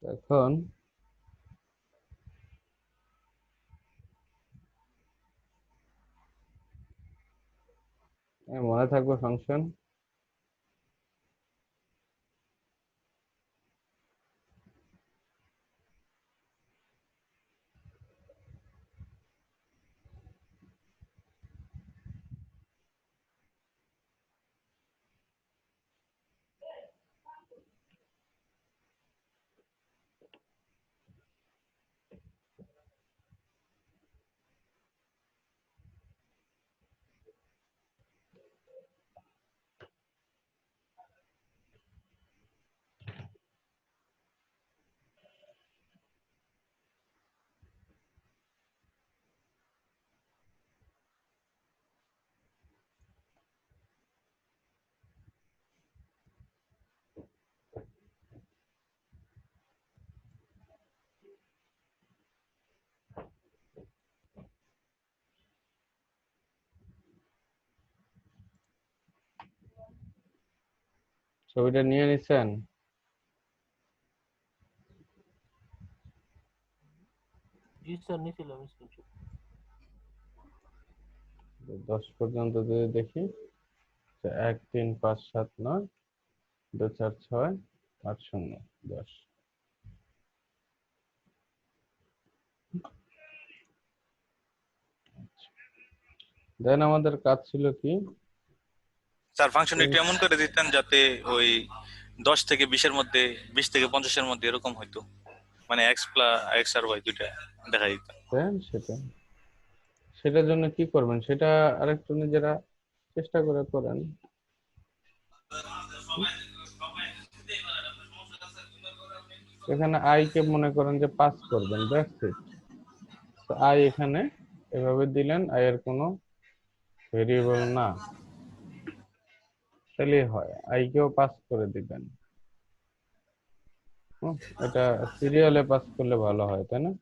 এখন মনে থাকবে ফাংশন। ছবিটা নিয়ে নিছেন? জি স্যার, নিয়েছিলাম স্ক্রিনশট। 10 পর্যন্ত যদি দেখি, 1 3 5 7 9 2 4 6 8 0 10। দেন আমাদের কাজ ছিল কি? স্যার ফাংশন একটু এমন করে দিতেন যাতে ওই 10 থেকে 20-এর মধ্যে, 20 থেকে 50-এর মধ্যে এরকম হইতো, মানে এক্স প্লাস এক্স আর ওয়াই দুইটা দেখা দিত। দেন সেটার জন্য কি করবেন সেটা আরেকটু নিজেরা চেষ্টা করে করেন। এখানে আই কে মনে করেন যে পাস করবেন, দ্যাটস ইট। তো আই এখানে এভাবে দিলেন, আই এর কোনো ভেরিয়েবল না, তাহলে হয় আই কেও পাস করে দিবেন। এটা সিরিয়ালে পাস করলে ভালো হয়, তাই না?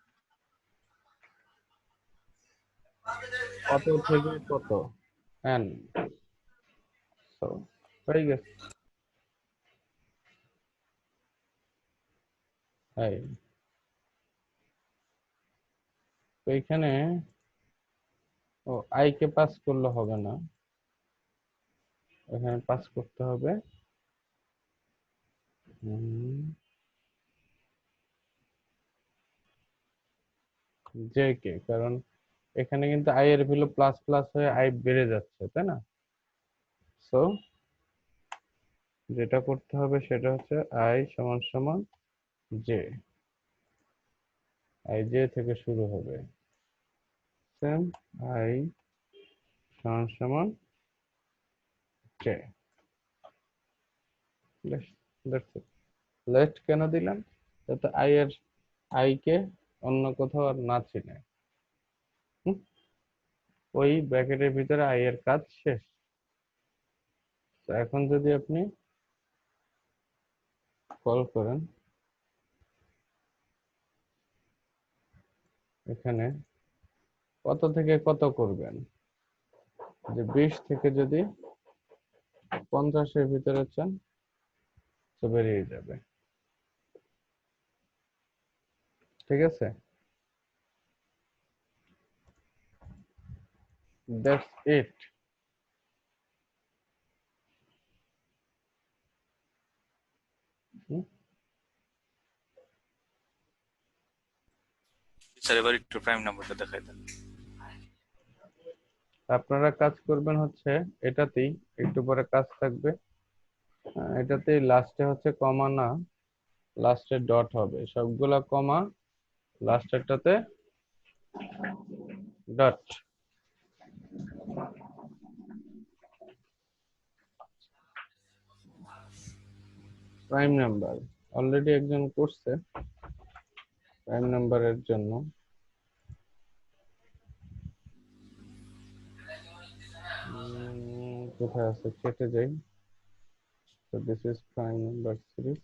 কত থেকে কত এন, তো হয়ে গেছে। তাই তো এখানে ও আই কে পাস করলে হবে না, এখানে পাস করতে হবে জে কে, কারণ এখানে কিন্তু আই এর ভ্যালু প্লাস প্লাস হয়ে আই বেড়ে যাচ্ছে, তাই না? সো যেটা করতে হবে সেটা হচ্ছে আই সমান সমান জে, আই জে থেকে শুরু হবে, সেম আই সমান সমান জে। লেফট কেন দিলাম? যাতে আই এর আই কে অন্য কোথাও আর না চিনে। ওই ব্র্যাকেটের ভিতরে আই এর কাজ শেষ। তো এখন যদি আপনি কল করেন এখানে, কত থেকে কত করবেন? যে 20 থেকে যদি 50-এর ভিতরে চান তো বেরিয়ে যাবে, ঠিক আছে? That's it. স্যার এবার একটু প্রাইম নাম্বারটা দেখাই দেন। আপনারা কাজ করবেন হচ্ছে এটাতেই, একটু পরে কাজ থাকবে। এটাতেই লাস্টে হচ্ছে কমা না, লাস্টে ডট হবে, সবগুলা কমা, লাস্টেরটাতে ডট। প্রাইম নাম্বার অলরেডি একজন করছে, প্রাইম নাম্বারের জন্য কোথায় আছে, চেটে যাই। So this is prime number series.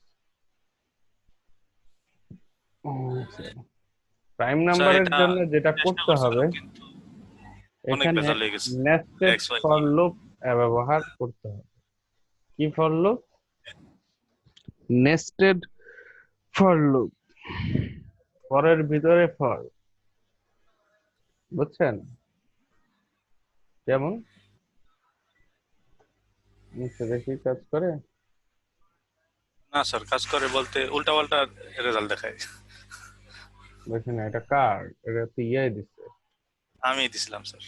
Prime sir নাম্বারের এটা জন্য যেটা চেষ্টা করতে হবে, করছিলাম কিন্তু অনেক এখানে ভেজাল হয়ে গেছে। Nested X Y for loop ব্যবহার করতে হবে। কি for loop? Nested for loop. ফরের ভিতরে ফর, বুঝছেন? যেমন নিচে দেখি কাজ করে। না স্যার, কাজ করে বলতে উল্টা পাল্টা রেজাল্ট দেখায়। দেখেন এটা কার, এটা তো ইয়াই দিচ্ছে। আমি দিছিলাম স্যার।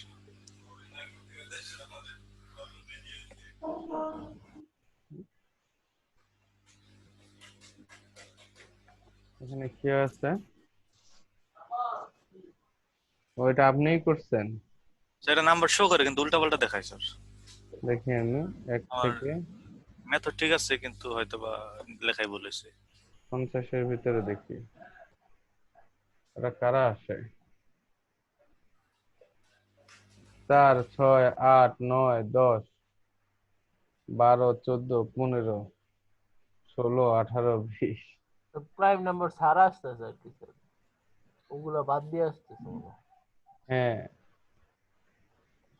এখানে কি আছে? ওইটা আপনিই করছেন? সেটা নাম্বার শো করে কিন্তু উল্টা পাল্টা দেখায় স্যার। দেখি আমি এক আমার থেকে মেথড ঠিক আছে কিন্তু হয়তো বা লেখাই বলেছে। 50-এর ভিতরে দেখি এটা কারা আসে। 4, 6, 8, 9, 10, 12, 14, 15, 16, 18, 20। প্রাইম নাম্বার ছাড়া আসতেছে আর কি স্যার, ওগুলা বাদ দিয়ে আসতেছে মনে হয়। হ্যাঁ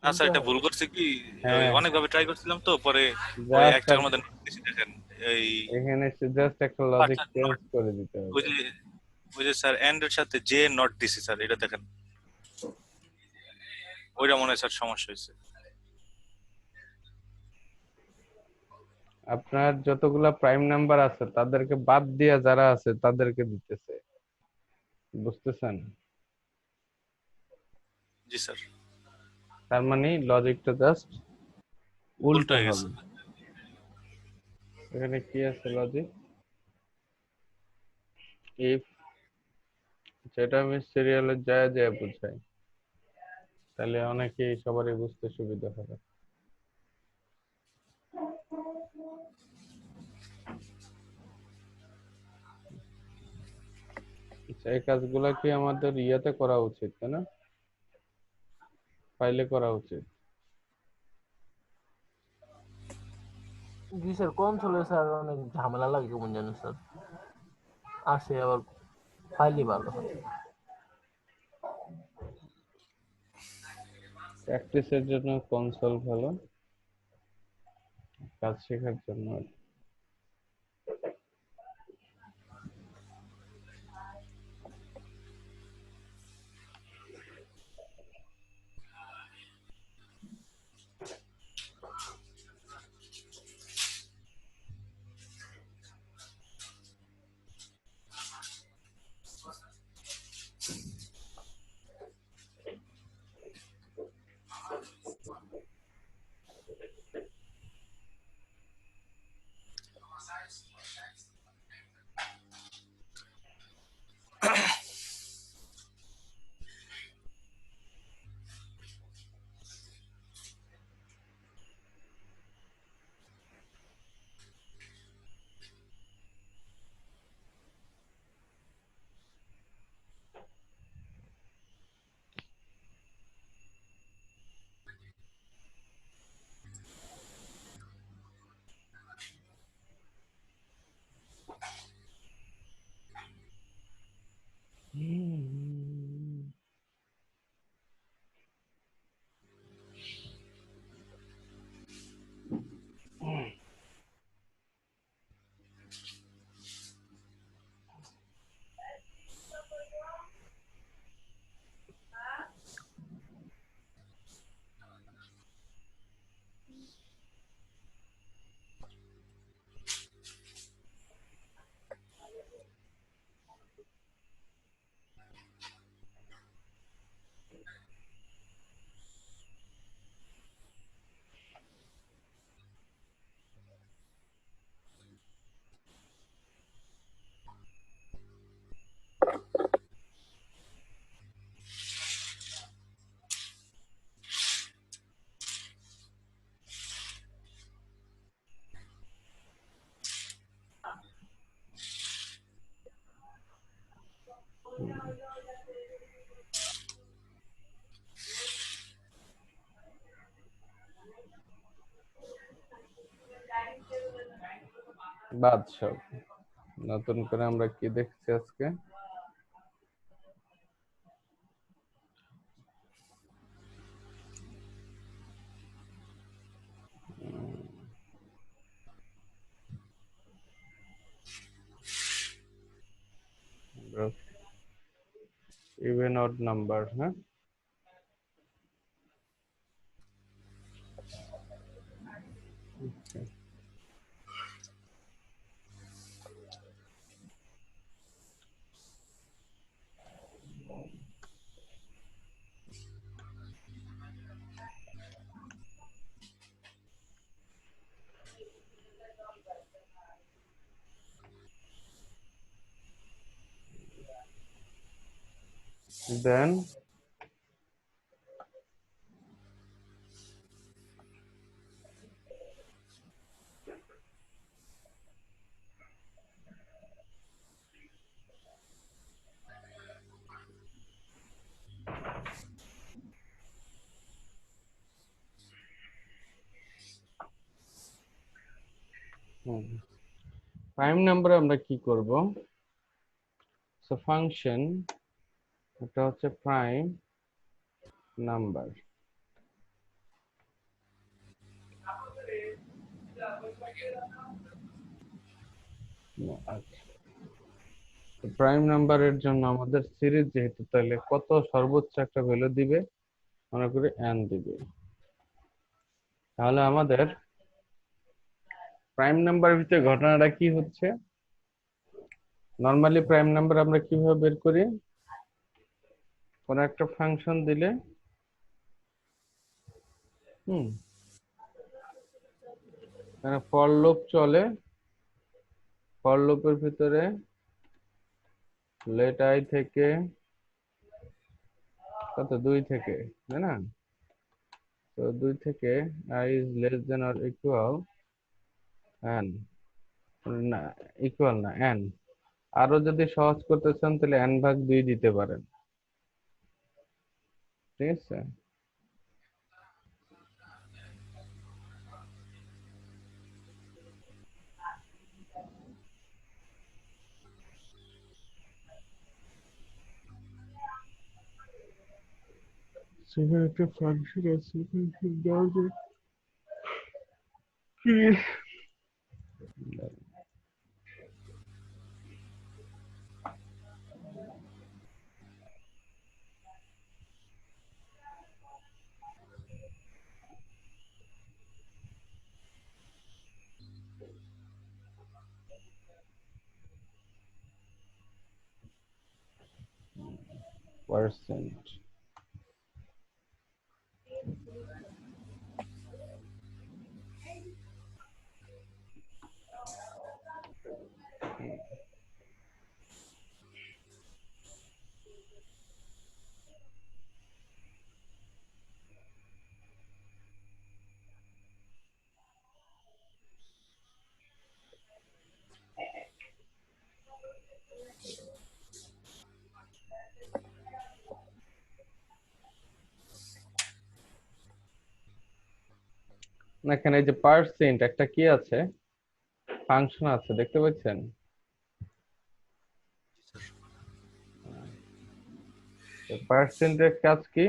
না স্যার, শুনতে এটা হয়। ভুল করছে কি, ওই হ্যাঁ, অনেকভাবে ট্রাই করছিলাম তো পরে ওই জাস্ট একটার মধ্যে নিচে দেখেন এই এখানে জাস্ট একটা লজিক আচ্ছা চেঞ্জ নট, করে দিতে ওই হবে। যে ওই যে স্যার এন্ড এর সাথে জে নট দিছি স্যার, এটা দেখেন ওইটা মনে হয় স্যার সমস্যা হয়েছে। আপনার যতগুলা প্রাইম নাম্বার আছে তাদেরকে বাদ দিয়ে যারা আছে তাদেরকে দিতেছে, বুঝতেছেন? জি স্যার। তার মানে লজিকটা জাস্ট উল্টো উল্টা হয়ে গেছে। হবে। এখানে কি আছে লজিক? ইফ, যেটা আমি সিরিয়ালে যায় যায় বুঝাই, তাহলে অনেকেই সবারই বুঝতে সুবিধা হবে। আচ্ছা, এই কাজগুলা কি আমাদের ইয়াতে করা উচিত, তাই না? ফাইলে করা উচিত। জি স্যার, কনসোলে স্যার অনেক ঝামেলা লাগে কেমন জানেন স্যার, আসে আবার ফাইলই ভালো হয়। প্র্যাকটিসের জন্য কনসোল ভালো, কাজ শেখার জন্য বাদ সব। নতুন করে আমরা কি দেখছি আজকে? ইভেন অড নাম্বার, হ্যাঁ। Okay. Then প্রাইম নাম্বারে আমরা কি করব? সো ফাংশন, এটা হচ্ছে প্রাইম নাম্বার। আচ্ছা, প্রাইম নাম্বারের জন্য আমাদের সিরিজ যেহেতু, তাহলে কত সর্বোচ্চ একটা ভ্যালু দিবে, মনে করি n দিবে। তাহলে আমাদের প্রাইম নাম্বারের ভিতরে ঘটনাটা কি হচ্ছে? নরমালি প্রাইম নাম্বার আমরা কিভাবে বের করি? কোন একটা ফাংশন দিলে, মানে ফর লুপ চলে, ফর লুপের ভিতরে লেট আই থেকে কত, 2 থেকে, তাই না? তো 2 থেকে i is less than or equal n, না ইকুয়াল না n। আরো যদি সহজ করতে চান তাহলে n/2 দিতে পারেন, ঠিক আছে? সেখানে একটা ফাংশন আছে, ফাংশন দাও যে কি, পার্সেন্ট। এখানে এই যে পার্সেন্ট একটা কি আছে, ফাংশন আছে, দেখতে পাচ্ছেন? পার্সেন্টের কাজ কি?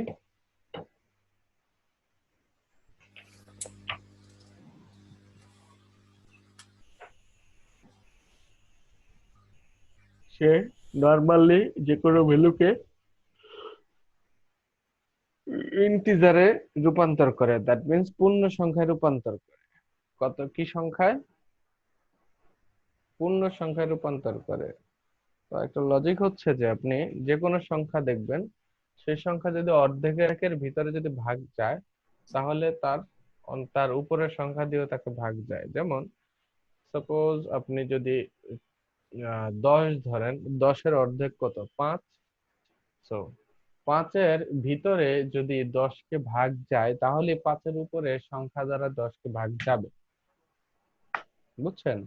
সে নরমালি যে কোনো ভ্যালুকে ইন্টিজারে রূপান্তর করে, দ্যাট মিন্স পূর্ণ সংখ্যায় রূপান্তর করে। কত কি সংখ্যায়? পূর্ণ সংখ্যায় রূপান্তর করে। তো একটা লজিক হচ্ছে যে আপনি যে কোনো সংখ্যা দেখবেন, সেই সংখ্যা যদি অর্ধেকের ভিতরে যদি ভাগ যায়, তাহলে তার তার উপরের সংখ্যা দিয়েও তাকে ভাগ যায়। যেমন সাপোজ আপনি যদি 10 ধরেন, 10-এর অর্ধেক কত? 5। সো 5-এর ভিতরে যদি 10-কে ভাগ যায়, তাহলে 5-এর উপরে সংখ্যা দ্বারা 10-কে ভাগ যাবে, বুঝছেন?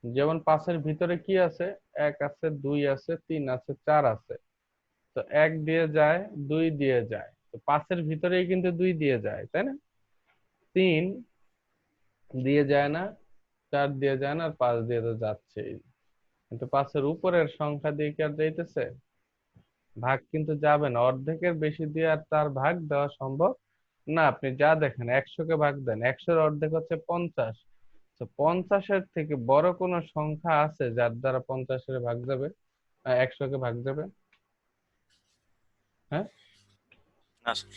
যেমন 5-এর ভিতরে কি আছে? 1 আছে, 2 আছে, 3 আছে, 4 আছে। তো 1 দিয়ে যায়, 2 দিয়ে যায়, তো 5-এর ভিতরেই কিন্তু 2 দিয়ে যায়, তাই না? 3 দিয়ে যায় না, 4 দিয়ে যায় না, আর 5 দিয়ে তো যাচ্ছেই। কিন্তু 5-এর উপরের সংখ্যা দিয়ে কি আর যাইতেছে? ভাগ কিন্তু যাবে না। অর্ধেকের বেশি দিয়ে আর তার ভাগ দেওয়া সম্ভব না। আপনি যা দেখেন, 100-কে ভাগ দেন, 100-এর অর্ধেক হচ্ছে 50। তো 50-এর থেকে বড় কোনো সংখ্যা আছে যার দ্বারা 50-এর ভাগ যাবে, 100-কে ভাগ যাবে? হ্যাঁ, না স্যার।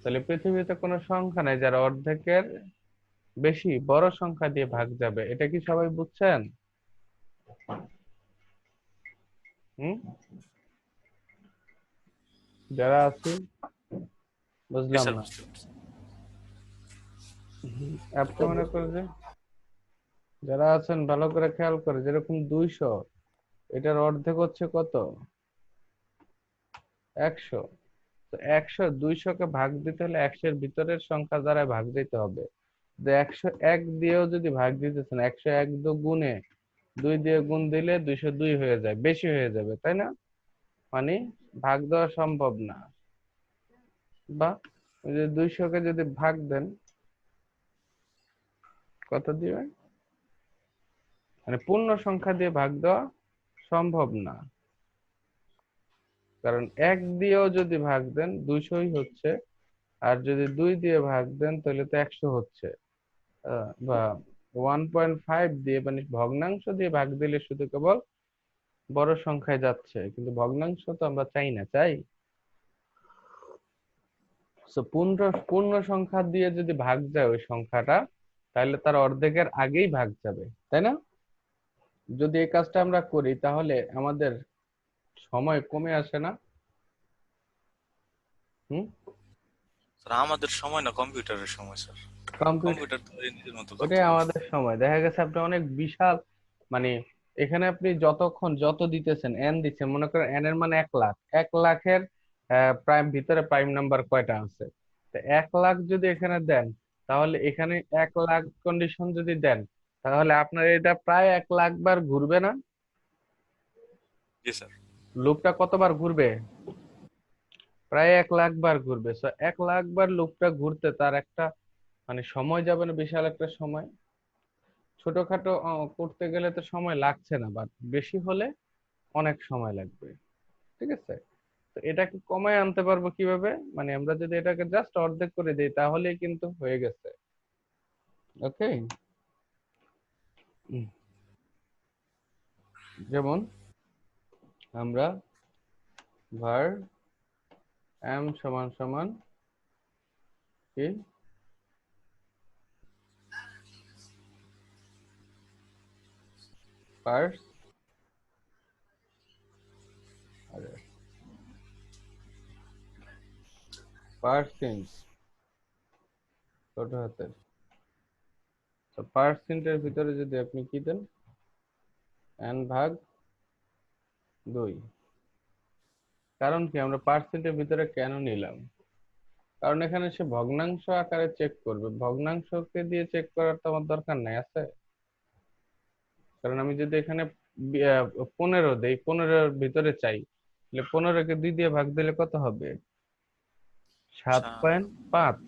তাহলে পৃথিবীতে কোনো সংখ্যা নাই যার অর্ধেকের বেশি বড় সংখ্যা দিয়ে ভাগ যাবে, এটা কি সবাই বুঝছেন? হুম, যারা আছি জি বুঝলাম স্যার, না। বুঝতে পারছি। আপনি মনে করেন যে যারা আছেন ভালো করে খেয়াল করে, যেরকম 200, এটার অর্ধেক হচ্ছে কত? 100। তো 100 200-কে ভাগ দিতে হলে 100-এর ভিতরের সংখ্যা দ্বারা ভাগ দিতে হবে। তো 101 দিয়েও যদি ভাগ দিতেছেন, 101 গুণে 2 দিয়ে গুণ দিলে 202 হয়ে যায়, বেশি হয়ে যাবে, তাই না? মানে ভাগ দেওয়া সম্ভব না। বা ওই যে 200-কে যদি ভাগ দেন, কত দিবেন? মানে পূর্ণ সংখ্যা দিয়ে ভাগ দেওয়া সম্ভব না, কারণ 1 দিয়েও যদি ভাগ দেন 200ই হচ্ছে, আর যদি 2 দিয়ে ভাগ দেন তাহলে তো 100 হচ্ছে। বা 1.5 দিয়ে মানে ভগ্নাংশ দিয়ে ভাগ দিলে শুধু কেবল বড় সংখ্যায় যাচ্ছে, কিন্তু ভগ্নাংশ তো আমরা চাই না, চাই। তো পূর্ণ পূর্ণ সংখ্যা দিয়ে যদি ভাগ যায় ওই সংখ্যাটা, তাহলে তার অর্ধেকের আগেই ভাগ যাবে, তাই না? যদি এই কাজটা আমরা করি তাহলে আমাদের সময় কমে আসে না? হুম। স্যার আমাদের সময় না, কম্পিউটারের সময় স্যার। কম্পিউটার, কম্পিউটার তো ওই নিজের মতো ওটাই করতে পারে। আমাদের সময়। দেখা গেছে আপনি অনেক বিশাল, মানে এখানে আপনি যতক্ষণ যত দিতেছেন, এন দিচ্ছেন, মনে করেন এন এর মানে 1 লাখ, 1 লাখের প্রাইম ভিতরে প্রাইম নাম্বার কয়টা আছে? তো 1 লাখ যদি এখানে দেন, তাহলে এখানে 1 লাখ কন্ডিশন যদি দেন, তাহলে আপনার এটা প্রায় 1 লাখ বার ঘুরবে না? জি স্যার। লুপটা কতবার ঘুরবে? প্রায় 1 লাখ বার ঘুরবে। 1 লাখ বার লুপটা ঘুরতে তার একটা মানে সময় যাবে না, বিশাল একটা সময়। ছোটখাটো করতে গেলে তো সময় লাগছে না, বাট বেশি হলে অনেক সময় লাগবে। ঠিক আছে? তো এটাকে কমায় আনতে পারবো কিভাবে? মানে আমরা যদি এটাকে জাস্ট অর্ধেক করে দিই তাহলেই কিন্তু হয়ে গেছে। ওকে। যেমন আমরা var m সমান সমান কি, পার্স, আরে পার্সেন্ট, ছোট হাতের। তো পার্সেন্টের ভিতরে যদি আপনি কি দেন, n/2। কারণ কি আমরা পার্সেন্টের ভিতরে কেন নিলাম? কারণ এখানে সে ভগ্নাংশ আকারে চেক করবে, ভগ্নাংশকে দিয়ে চেক করার তো আমার দরকার নাই, আছে? কারণ আমি যদি এখানে 15 দেই, 15-এর ভিতরে চাই, তাহলে 15-কে 2 দিয়ে ভাগ দিলে কত হবে? সাত আচ্ছা। পয়েন্ট পাঁচ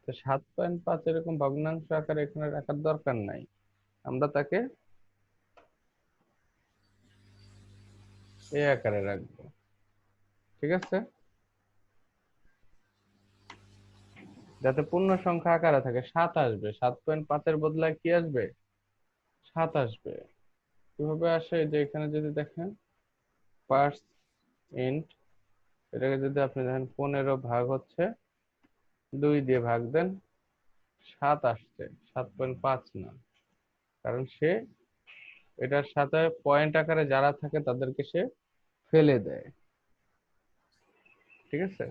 তো 7.5 এরকম ভগ্নাংশ আকারে এখানে রাখার দরকার নাই, আমরা তাকে এই আকারে রাখবো। ঠিক আছে? যাতে পূর্ণ সংখ্যা আকারে থাকে, 7 আসবে, 7.5-এর বদলায় কি আসবে? 7 আসবে। কিভাবে আসে? যে এখানে যদি দেখেন পার্স ইন্ট, এটাকে যদি আপনি দেখেন 15 ভাগ হচ্ছে 2 দিয়ে ভাগ দেন, 7 আসছে, 7.5 না। কারণ সে এটার সাথে পয়েন্ট আকারে যারা থাকে তাদেরকে সে ফেলে দেয়। ঠিক আছে?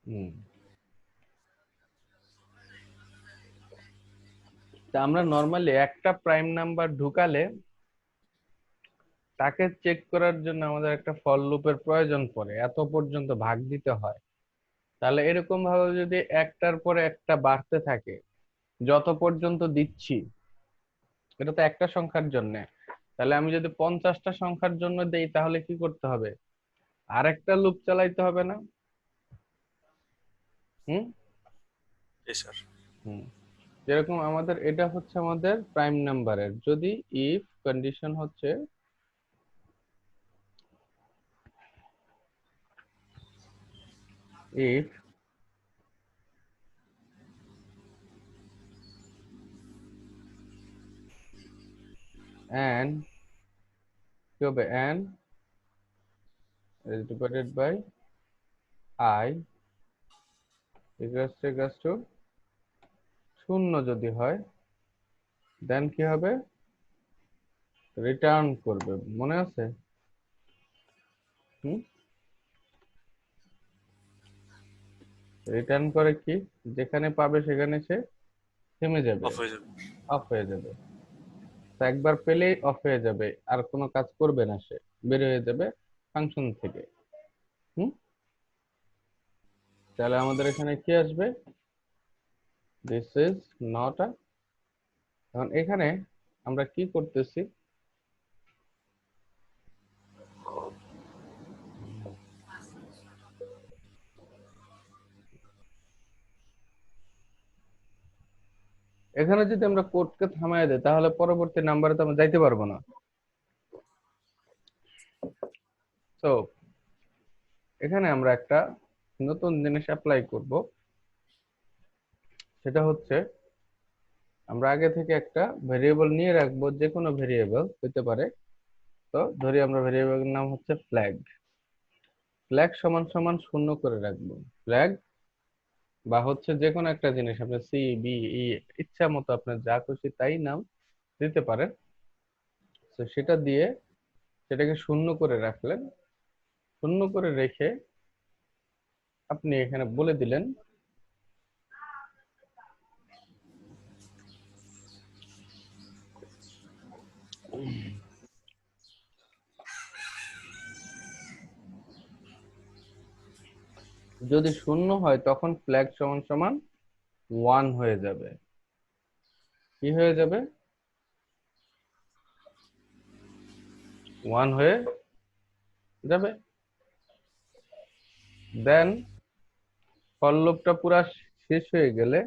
হুম। তা আমরা নর্মালি একটা প্রাইম নাম্বার ঢুকালে তাকে চেক করার জন্য আমাদের একটা ফর লুপের প্রয়োজন পড়ে, এত পর্যন্ত ভাগ দিতে হয়। তাহলে এরকম ভাবে যদি একটার পরে একটা বাড়তে থাকে, যত পর্যন্ত দিচ্ছি, এটা তো একটা সংখ্যার জন্য, তাহলে আমি যদি 50টা সংখ্যার জন্য দেই তাহলে কি করতে হবে? আরেকটা লুপ চালাইতে হবে না? হুম। জি স্যার। হুম। যেরকম আমাদের এটা হচ্ছে আমাদের প্রাইম নাম্বারের, যদি ইফ কন্ডিশন হচ্ছে ইফ এন্ড কি হবে, and is divided by I equals to শূন্য যদি হয় দেন কি হবে, রিটার্ন করবে, মনে আছে? রিটার্ন করে কি, যেখানে পাবে সেখানে সে থেমে যাবে, অফ হয়ে যাবে। অফ হয়ে যাবে। তো একবার পেলেই অফ হয়ে যাবে, আর কোনো কাজ করবে না, সে বের হয়ে যাবে ফাংশন থেকে। হুম তাহলে আমাদের এখানে কি আসবে, দিস ইজ নট আ। এখন এখানে আমরা কি করতেছি, এখানে যদি আমরা কোডকে থামায় দেই তাহলে পরবর্তী নাম্বারে তো আমরা যাইতে পারবো না। তো এখানে আমরা একটা নতুন জিনিস অ্যাপ্লাই করব, সেটা হচ্ছে আমরা আগে থেকে একটা ভেরিয়েবল নিয়ে রাখবো, যে কোনো ভেরিয়েবল হতে পারে। তো ধরি আমরা ভেরিয়েবলের নাম হচ্ছে ফ্ল্যাগ। ফ্ল্যাগ সমান সমান শূন্য করে রাখবো। ফ্ল্যাগ বা হচ্ছে যে কোনো একটা জিনিস, আপনি সি বি ই ইচ্ছা মতো আপনার যা খুশি তাই নাম দিতে পারেন। তো সেটা দিয়ে সেটাকে শূন্য করে রাখলেন। শূন্য করে রেখে আপনি এখানে বলে দিলেন যদি শূন্য হয় তখন ফ্ল্যাগ সমান সমান 1 হয়ে যাবে। কি হয়ে যাবে, 1 হয়ে যাবে। দেন ফর লুপটা পুরা শেষ হয়ে গেলে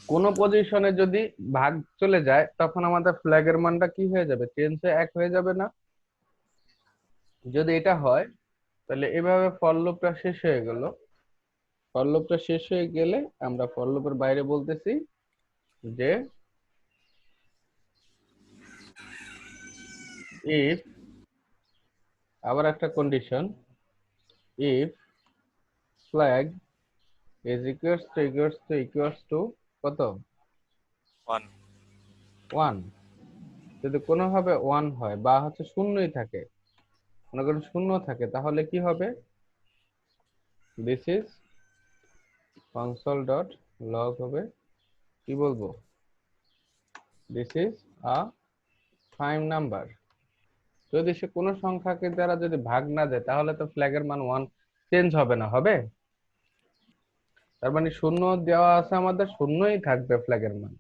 কোন পজিশনে যদি ভাগ চলে যায় তখন আমাদের ফ্ল্যাগের মানটা কি হয়ে যাবে, চেঞ্জ হয়ে 1 হয়ে যাবে না? যদি এটা হয় তাহলে এভাবে ফর লুপটা শেষ হয়ে গেল। ফর লুপটা শেষ হয়ে গেলে আমরা ফর লুপের বাইরে বলতেছি যে ইফ, আবার একটা condition, if flag is equals to কত, 1। 1। যদি কোনোভাবে 1 হয় বা হচ্ছে শূন্যই থাকে, মনে করেন শূন্য থাকে, তাহলে কি হবে, দিস ইজ console.log হবে, কি বলবো, this is a prime number. যদি সে কোনো সংখ্যাকে দ্বারা যদি ভাগ না দেয় তাহলে তো ফ্ল্যাগের মান 1 চেঞ্জ হবে না, হবে? তার মানে শূন্য দেওয়া আছে, আমাদের শূন্যই থাকবে ফ্ল্যাগের মান,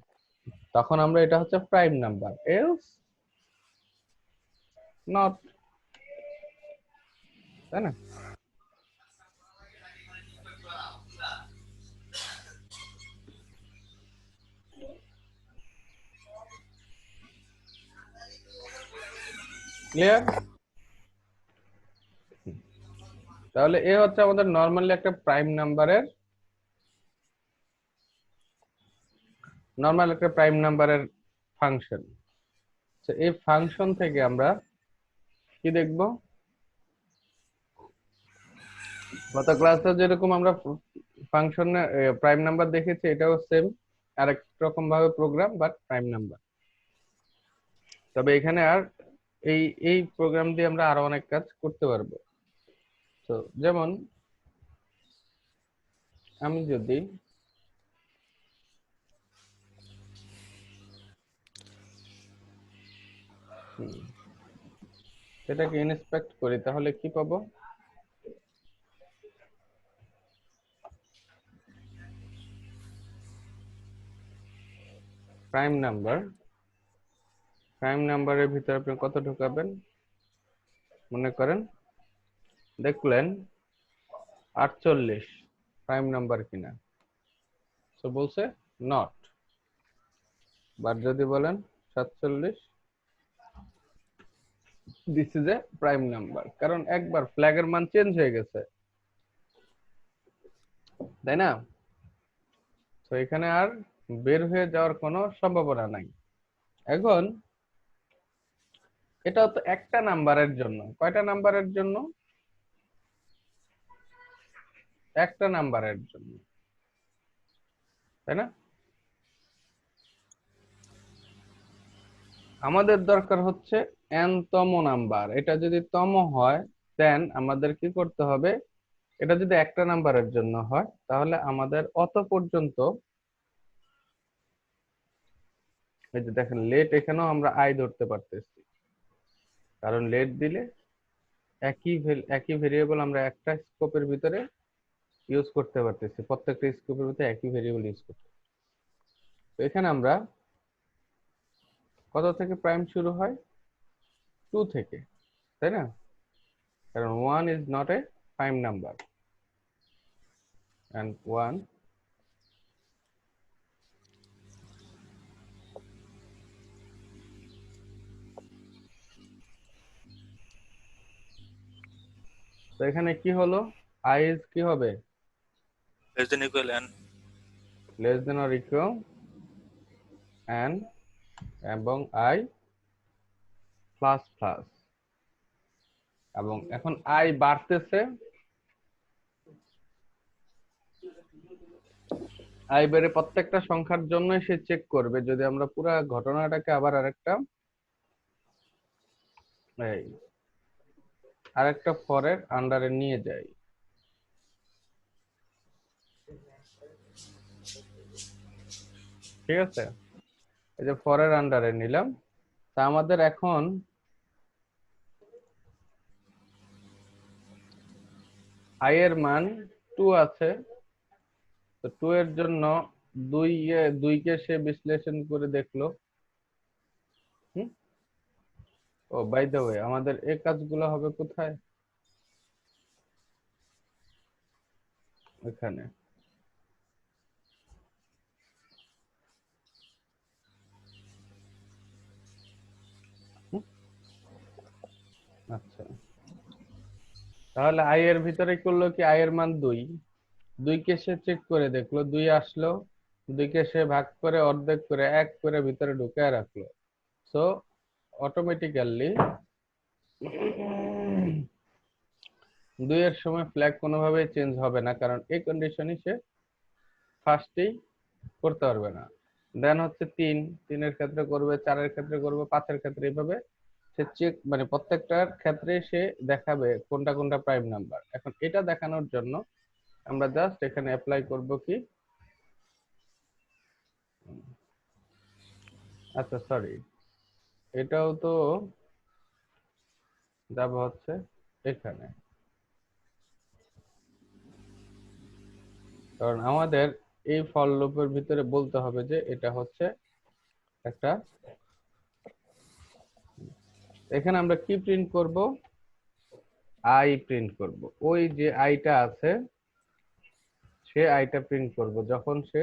তখন আমরা এটা হচ্ছে প্রাইম নাম্বার, এলস নট, তাই না? ক্লিয়ার? তাহলে এ হচ্ছে আমাদের নর্মালি একটা প্রাইম নাম্বারের ফাংশন। এই ফাংশন থেকে আমরা কি দেখব, গত ক্লাসে যেরকম আমরা ফাংশনে প্রাইম নাম্বার দেখেছি, এটাও সেম আরেক রকম ভাবে প্রোগ্রাম, বাট প্রাইম নাম্বার। তবে এখানে আর এই এই প্রোগ্রাম দিয়ে আমরা আরো অনেক কাজ করতে পারবো। তো যেমন আমি যদি সেটাকে ইন্সপেক্ট করি তাহলে কি পাবো, প্রাইম নাম্বার। প্রাইম নাম্বারের ভিতরে আপনি কত ঢুকাবেন, মনে করেন দেখলেন 48 প্রাইম নাম্বার কিনা, তো বলছে নট। বাট যদি বলেন 47, this is a prime number, কারণ একবার ফ্ল্যাগের মান চেঞ্জ হয়ে গেছে, তাই না? তো এখানে আর বের হয়ে যাওয়ার কোনো সম্ভাবনা নাই। এখন এটাও তো একটা নাম্বারের জন্য, কয়টা নাম্বারের জন্য? একটা নাম্বারের জন্য, তাই না? আমাদের দরকার হচ্ছে n তম নাম্বার। এটা যদি তম হয় দেন আমাদের কি করতে হবে, এটা যদি একটা নাম্বারের জন্য হয় তাহলে আমাদের অত পর্যন্ত, এই যে দেখেন লেট, এখানেও আমরা আই ধরতে পারতেছি, কারণ লেট দিলে একই ভেরিয়েবল আমরা একটা স্কোপের ভিতরে ইউজ করতে পারতেছি, প্রত্যেকটা স্কোপের ভিতরে একই ভেরিয়েবল ইউজ করতে। তো এখানে আমরা কত থেকে প্রাইম শুরু হয়? 2 থেকে, তাই না? কারণ 1 is not a prime number, and 1 তো এখানে কি হলো, i ইজ কি হবে? Less than equal N. Less than or equal n, এবং i প্লাস প্লাস, এবং এখন i বাড়তেছে, i বেড়ে প্রত্যেকটা সংখ্যার জন্য সে চেক করবে। যদি আমরা পুরো ঘটনাটাকে আবার আরেকটা ফরের আন্ডারে নিয়ে যাই, ঠিক আছে? এই যে ফরের আন্ডারে নিলাম, তা আমাদের এখন i এর মান 2 আছে। তো 2 এর জন্য দুইকে সে বিশ্লেষণ করে দেখলো। হুম, ও বাই দ্য ওয়ে, আমাদের এই কাজগুলো হবে কোথায়? এখানে। হুম, আচ্ছা, তাহলে i এর ভিতরে করলো কি, i এর মান 2, 2 কে সে চেক করে দেখলো, 2 আসলো, 2 কে সে ভাগ করে অর্ধেক করে 1 করে ভিতরে ঢুকায় রাখলো। সো অটোমেটিক্যালি 2 এর সময় ফ্ল্যাগ কোনোভাবেই চেঞ্জ হবে না, কারণ এই কন্ডিশনই সে ফার্স্টেই করতে পারবে না। দেন হচ্ছে 3, 3 এর ক্ষেত্রে করবে, 4 এর ক্ষেত্রে করবে, 5 এর ক্ষেত্রে, এইভাবে সে চেক, মানে প্রত্যেকটার ক্ষেত্রে সে দেখাবে কোনটা কোনটা প্রাইম নাম্বার। এখন এটা দেখানোর জন্য আমরা জাস্ট এখানে অ্যাপ্লাই করব কি, আচ্ছা সরি, এটাও তো যাব হচ্ছে এখানে, কারণ আমাদের এই ফর লুপের ভিতরে বলতে হবে যে এটা হচ্ছে একটা, এখানে আমরা কি প্রিন্ট করব, আই প্রিন্ট করব। ওই যে আইটা আছে সে আইটা প্রিন্ট করব যখন সে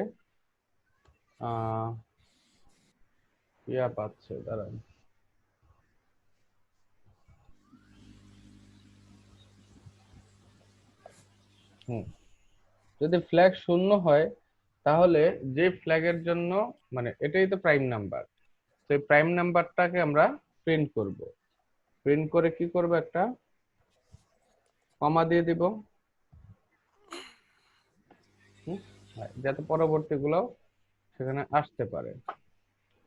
আহ ইয়া পাচ্ছে, দাঁড়ান, হুম, যদি ফ্ল্যাগ 0 হয় তাহলে যে ফ্ল্যাগের জন্য, মানে এটাই তো প্রাইম নাম্বার, সেই প্রাইম নাম্বারটাকে আমরা প্রিন্ট করব। প্রিন্ট করে কি করব, একটা কমা দিয়ে দিব, যাতে পরবর্তীগুলো সেখানে আসতে পারে।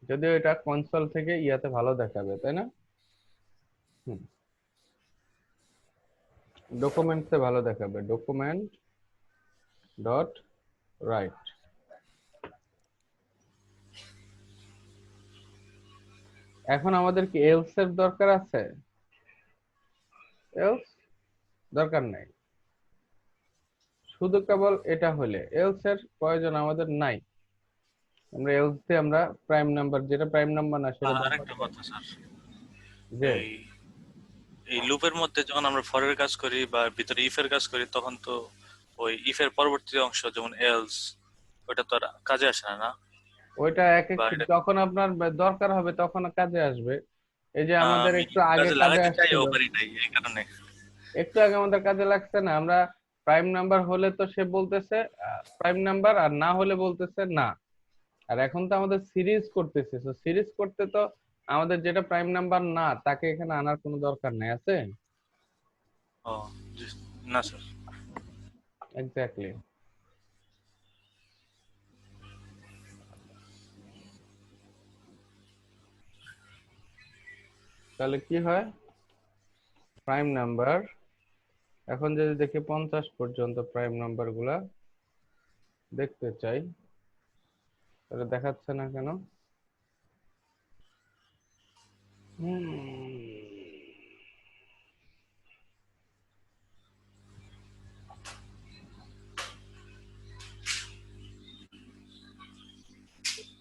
যদিও এটা কনসোল থেকে ইয়াতে ভালো দেখাবে, তাই না? হুম, ডকুমেন্টসে ভালো দেখাবে, ডকুমেন্ট ডট রাইট। এখন আমাদের কি এলস এর দরকার আছে? এলস দরকার নাই, শুধু কেবল এটা হলে, এলস এর প্রয়োজন আমাদের নাই। আমরা এলস দিয়ে আমরা প্রাইম নাম্বার, যেটা প্রাইম নাম্বার না সেটা আরেকটা কথা স্যার, যে এই এই লুপের মধ্যে যখন আমরা ফরের কাজ করি বা ভিতরে ইফের কাজ করি, তখন তো ওই ইফের পরবর্তী অংশ যেমন এলস, ওটা তো আর কাজে আসে না, না? ওইটা এক এক বা এটা যখন আপনার দরকার হবে তখন কাজে আসবে। এই যে আমাদের আমি একটু আগে কাজে কাজে লাগাইতে আসছিল, চাইও পারি নাই এই কারণে। একটু আগে আমাদের কাজে লাগছে না, আমরা প্রাইম নাম্বার হলে তো সে বলতেছে প্রাইম নাম্বার, আর না হলে বলতেছে না। আর এখন তো আমাদের সিরিজ করতেছে, তো সিরিজ করতে তো আমাদের যেটা প্রাইম নাম্বার না তাকে এখানে আনার কোনো দরকার নেই, আছে? ও না স্যার। এক্স্যাক্টলি। তাহলে কি হয়, প্রাইম নাম্বার এখন যদি দেখি 50 পর্যন্ত প্রাইম নাম্বার গুলা দেখতে চাই, তাহলে দেখাচ্ছে না কেন?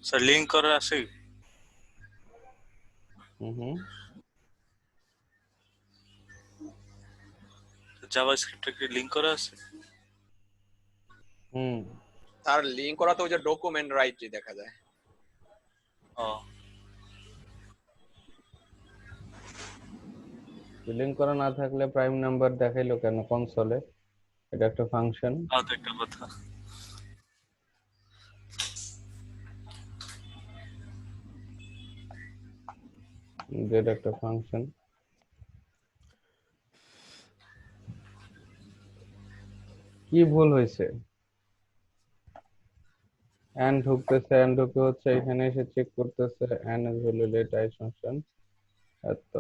স্যার লিংক করা আছে? হুম। জাভাস্ক্রিপ্টে কি লিংক করা আছে? হুম। তার লিংক করা তো ওই যে ডকুমেন্ট রাইট দেখা যায়। ও লিঙ্ক করা না থাকলে প্রাইম নাম্বার দেখাইলো কেন কনসোলে? এটা একটা ফাংশন, তাও তো একটা কথা। যেটা একটা ফাংশন। কি ভুল হয়েছে? এন্ড ঢুকতেছে, এন্ড ঢুকে হচ্ছে এখানে এসে চেক করতেছে and is value let I function এত।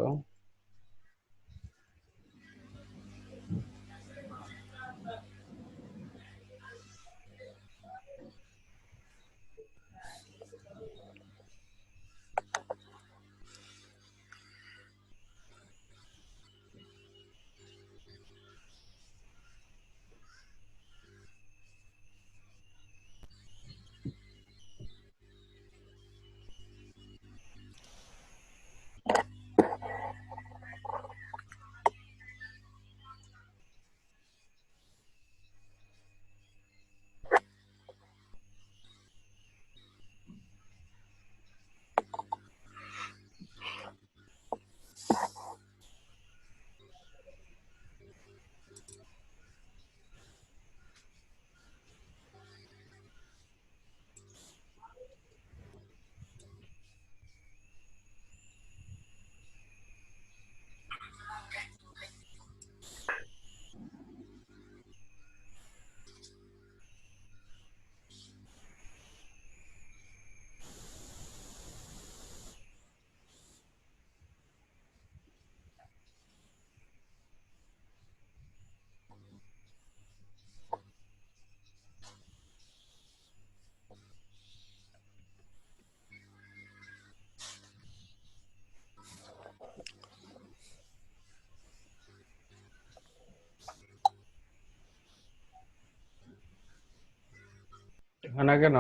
না কেন?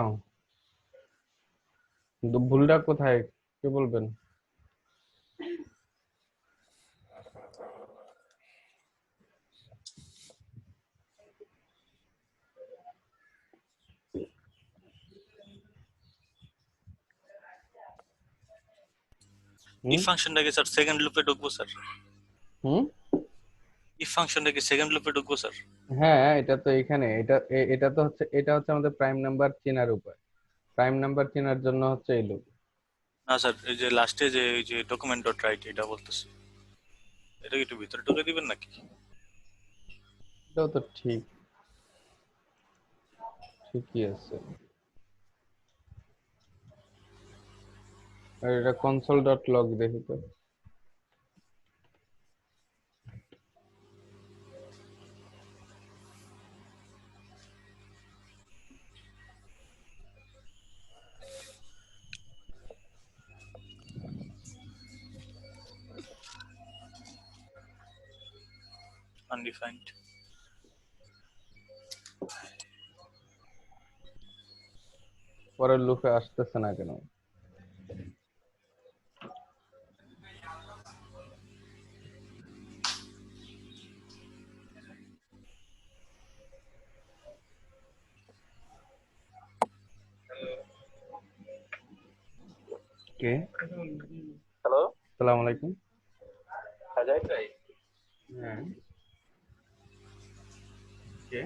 ভুলটা কোথায়, কি বলবেন? ইফ হুম। ফাংশনটাকে স্যার সেকেন্ড লুপে ঢুকবো স্যার? হুম। ইফ ফাংশনটাকে সেকেন্ড লুপে ঢুকবো স্যার? হ্যাঁ, এটা তো এখানে এটা তো হচ্ছে, এটা হচ্ছে আমাদের প্রাইম নাম্বার চেনার উপায়। প্রাইম নাম্বার চেনার জন্য হচ্ছে এই লুপ। না স্যার, এই যে লাস্টে যে এই যে ডকুমেন্ট ডট রাইট এটা বলতেছে, এটা কি একটু ভিতরে ঢুকে দিবেন নাকি? এটাও তো ঠিক, ঠিকই আছে। আর এটা কনসোল ডট লগ দেখি তো। আনডিফাইন্ড। পরের লুপে আসতেছে না কেন? কে? হ্যালো, সালাম আলাইকুম। সাজাই ভাই। হ্যাঁ, কে?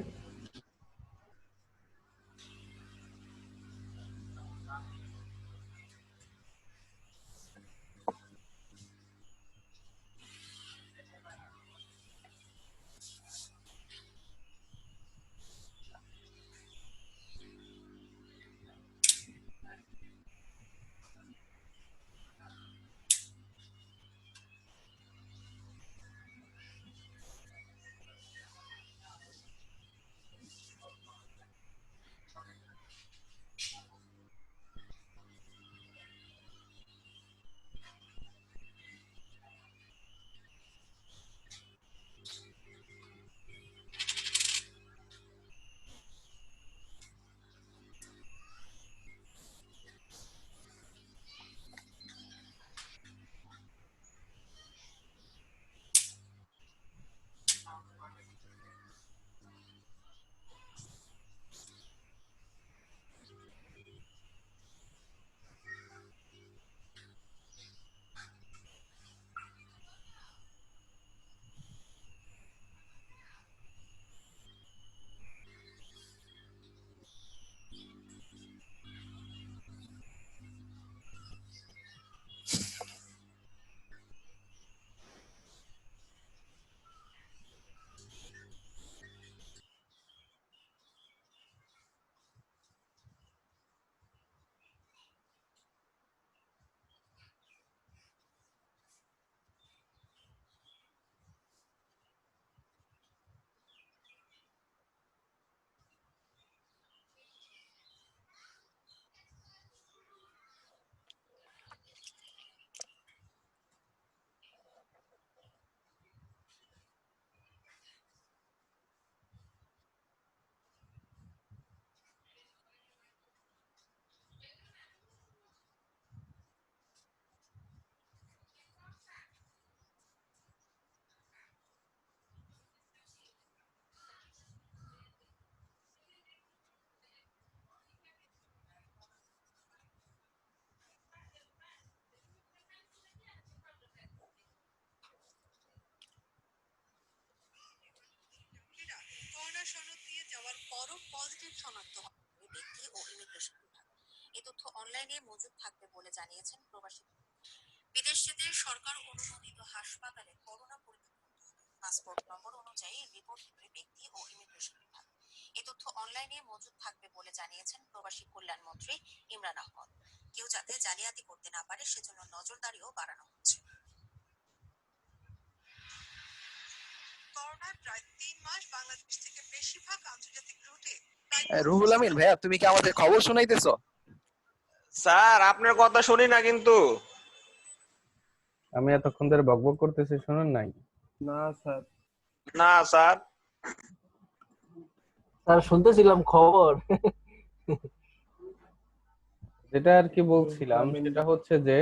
জানিয়েছেন প্রবাসী। বিদেশিদের সরকার অনুমোদিত হাসপাতালে করোনা পরীক্ষা করতে হবে। পাসপোর্ট নম্বর অনুযায়ী রিপোর্ট দিবে ব্যক্তি ও ইমিগ্রেশন বিভাগ। এই তথ্য অনলাইনে মজুদ থাকবে বলে জানিয়েছেন প্রবাসী কল্যাণ মন্ত্রী ইমরান আহমদ। কেউ যাতে জালিয়াতি করতে না পারে সেজন্য নজরদারিও বাড়ানো হচ্ছে। করোনায় প্রায় 3 মাস বাংলাদেশ থেকে বেশিরভাগ আন্তর্জাতিক রুটে রুহুল আমিন ভাইয়া, তুমি কি আমাদের খবর শোনাইতেছো? স্যার আপনার কথা শুনি না কিন্তু। আমি এতক্ষণ ধরে বকবক করতেছি, শুনুন নাই? না স্যার। না স্যার। স্যার শুনতেছিলাম খবর। যেটা আর কি বলছিলাম সেটা হচ্ছে যে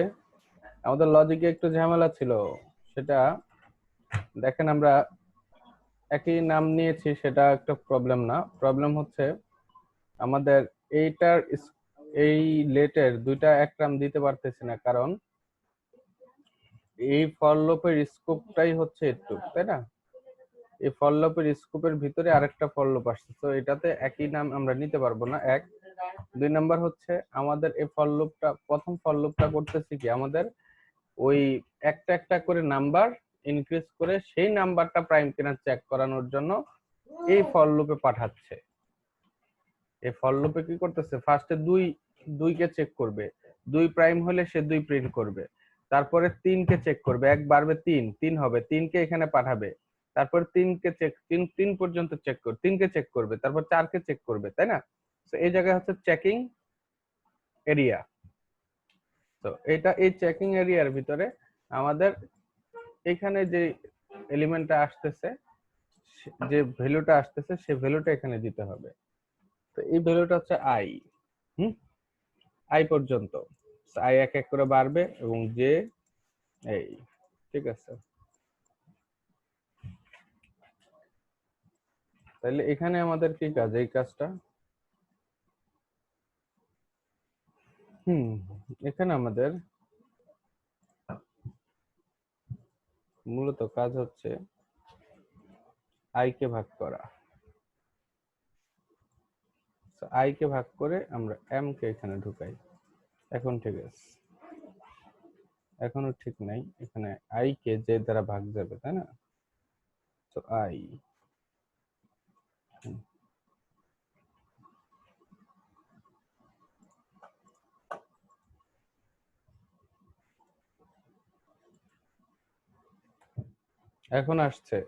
আমাদের লজিকে একটু ঝামেলা ছিল। সেটা দেখেন, আমরা একই নাম নিয়েছি, সেটা একটা প্রবলেম না। প্রবলেম হচ্ছে আমাদের এই লেটের দুইটা এক নাম দিতে পারতেছি না, কারণ এই ফর লুপের স্কোপটাই হচ্ছে একটু, তাই না? এই ফর লুপের স্কোপের ভিতরে আরেকটা ফর লুপ আসছে, তো এটাতে একই নাম আমরা নিতে পারবো না। এক, দুই নাম্বার হচ্ছে আমাদের এই ফর লুপটা, প্রথম ফর লুপটা করতেছি কি, আমাদের ওই একটা একটা করে নাম্বার ইনক্রিজ করে সেই নাম্বারটা প্রাইম কিনা চেক করানোর জন্য এই ফর লুপে পাঠাচ্ছে। এই ফর লুপে কি করতেছে, ফার্স্টে দুইকে চেক করবে, 2 প্রাইম হলে সে 2 প্রিন্ট করবে। তারপরে 3কে চেক করবে, 1 বাড়বে 3 হবে, 3কে এখানে পাঠাবে। তারপর 3কে চেক 3 পর্যন্ত চেক করবে, 3কে চেক করবে, তারপর 4কে চেক করবে, তাই না? তো এই জায়গায় হচ্ছে চেকিং এরিয়া। তো এটা এই চেকিং এরিয়ার ভিতরে আমাদের এখানে যে এলিমেন্টটা আসতেছে, যে ভ্যালুটা আসতেছে, সেই ভ্যালুটা এখানে দিতে হবে। তো এই ভ্যালুটা হচ্ছে আই, আই পর্যন্ত। আই এক এক করে বাড়বে এবং যে এই, ঠিক আছে। তাহলে এখানে আমাদের কি কাজ, এই কাজটা এখানে আমাদের মূলত কাজ হচ্ছে আই কে ভাগ করা। আই কে ভাগ করে আমরা এম কে এখানে ঢুকাই। এখন ঠিক আছে, এখনো ঠিক নাই, এখানে আই কে যে দ্বারা ভাগ যাবে, তাই না? তো আই, এখন আসছে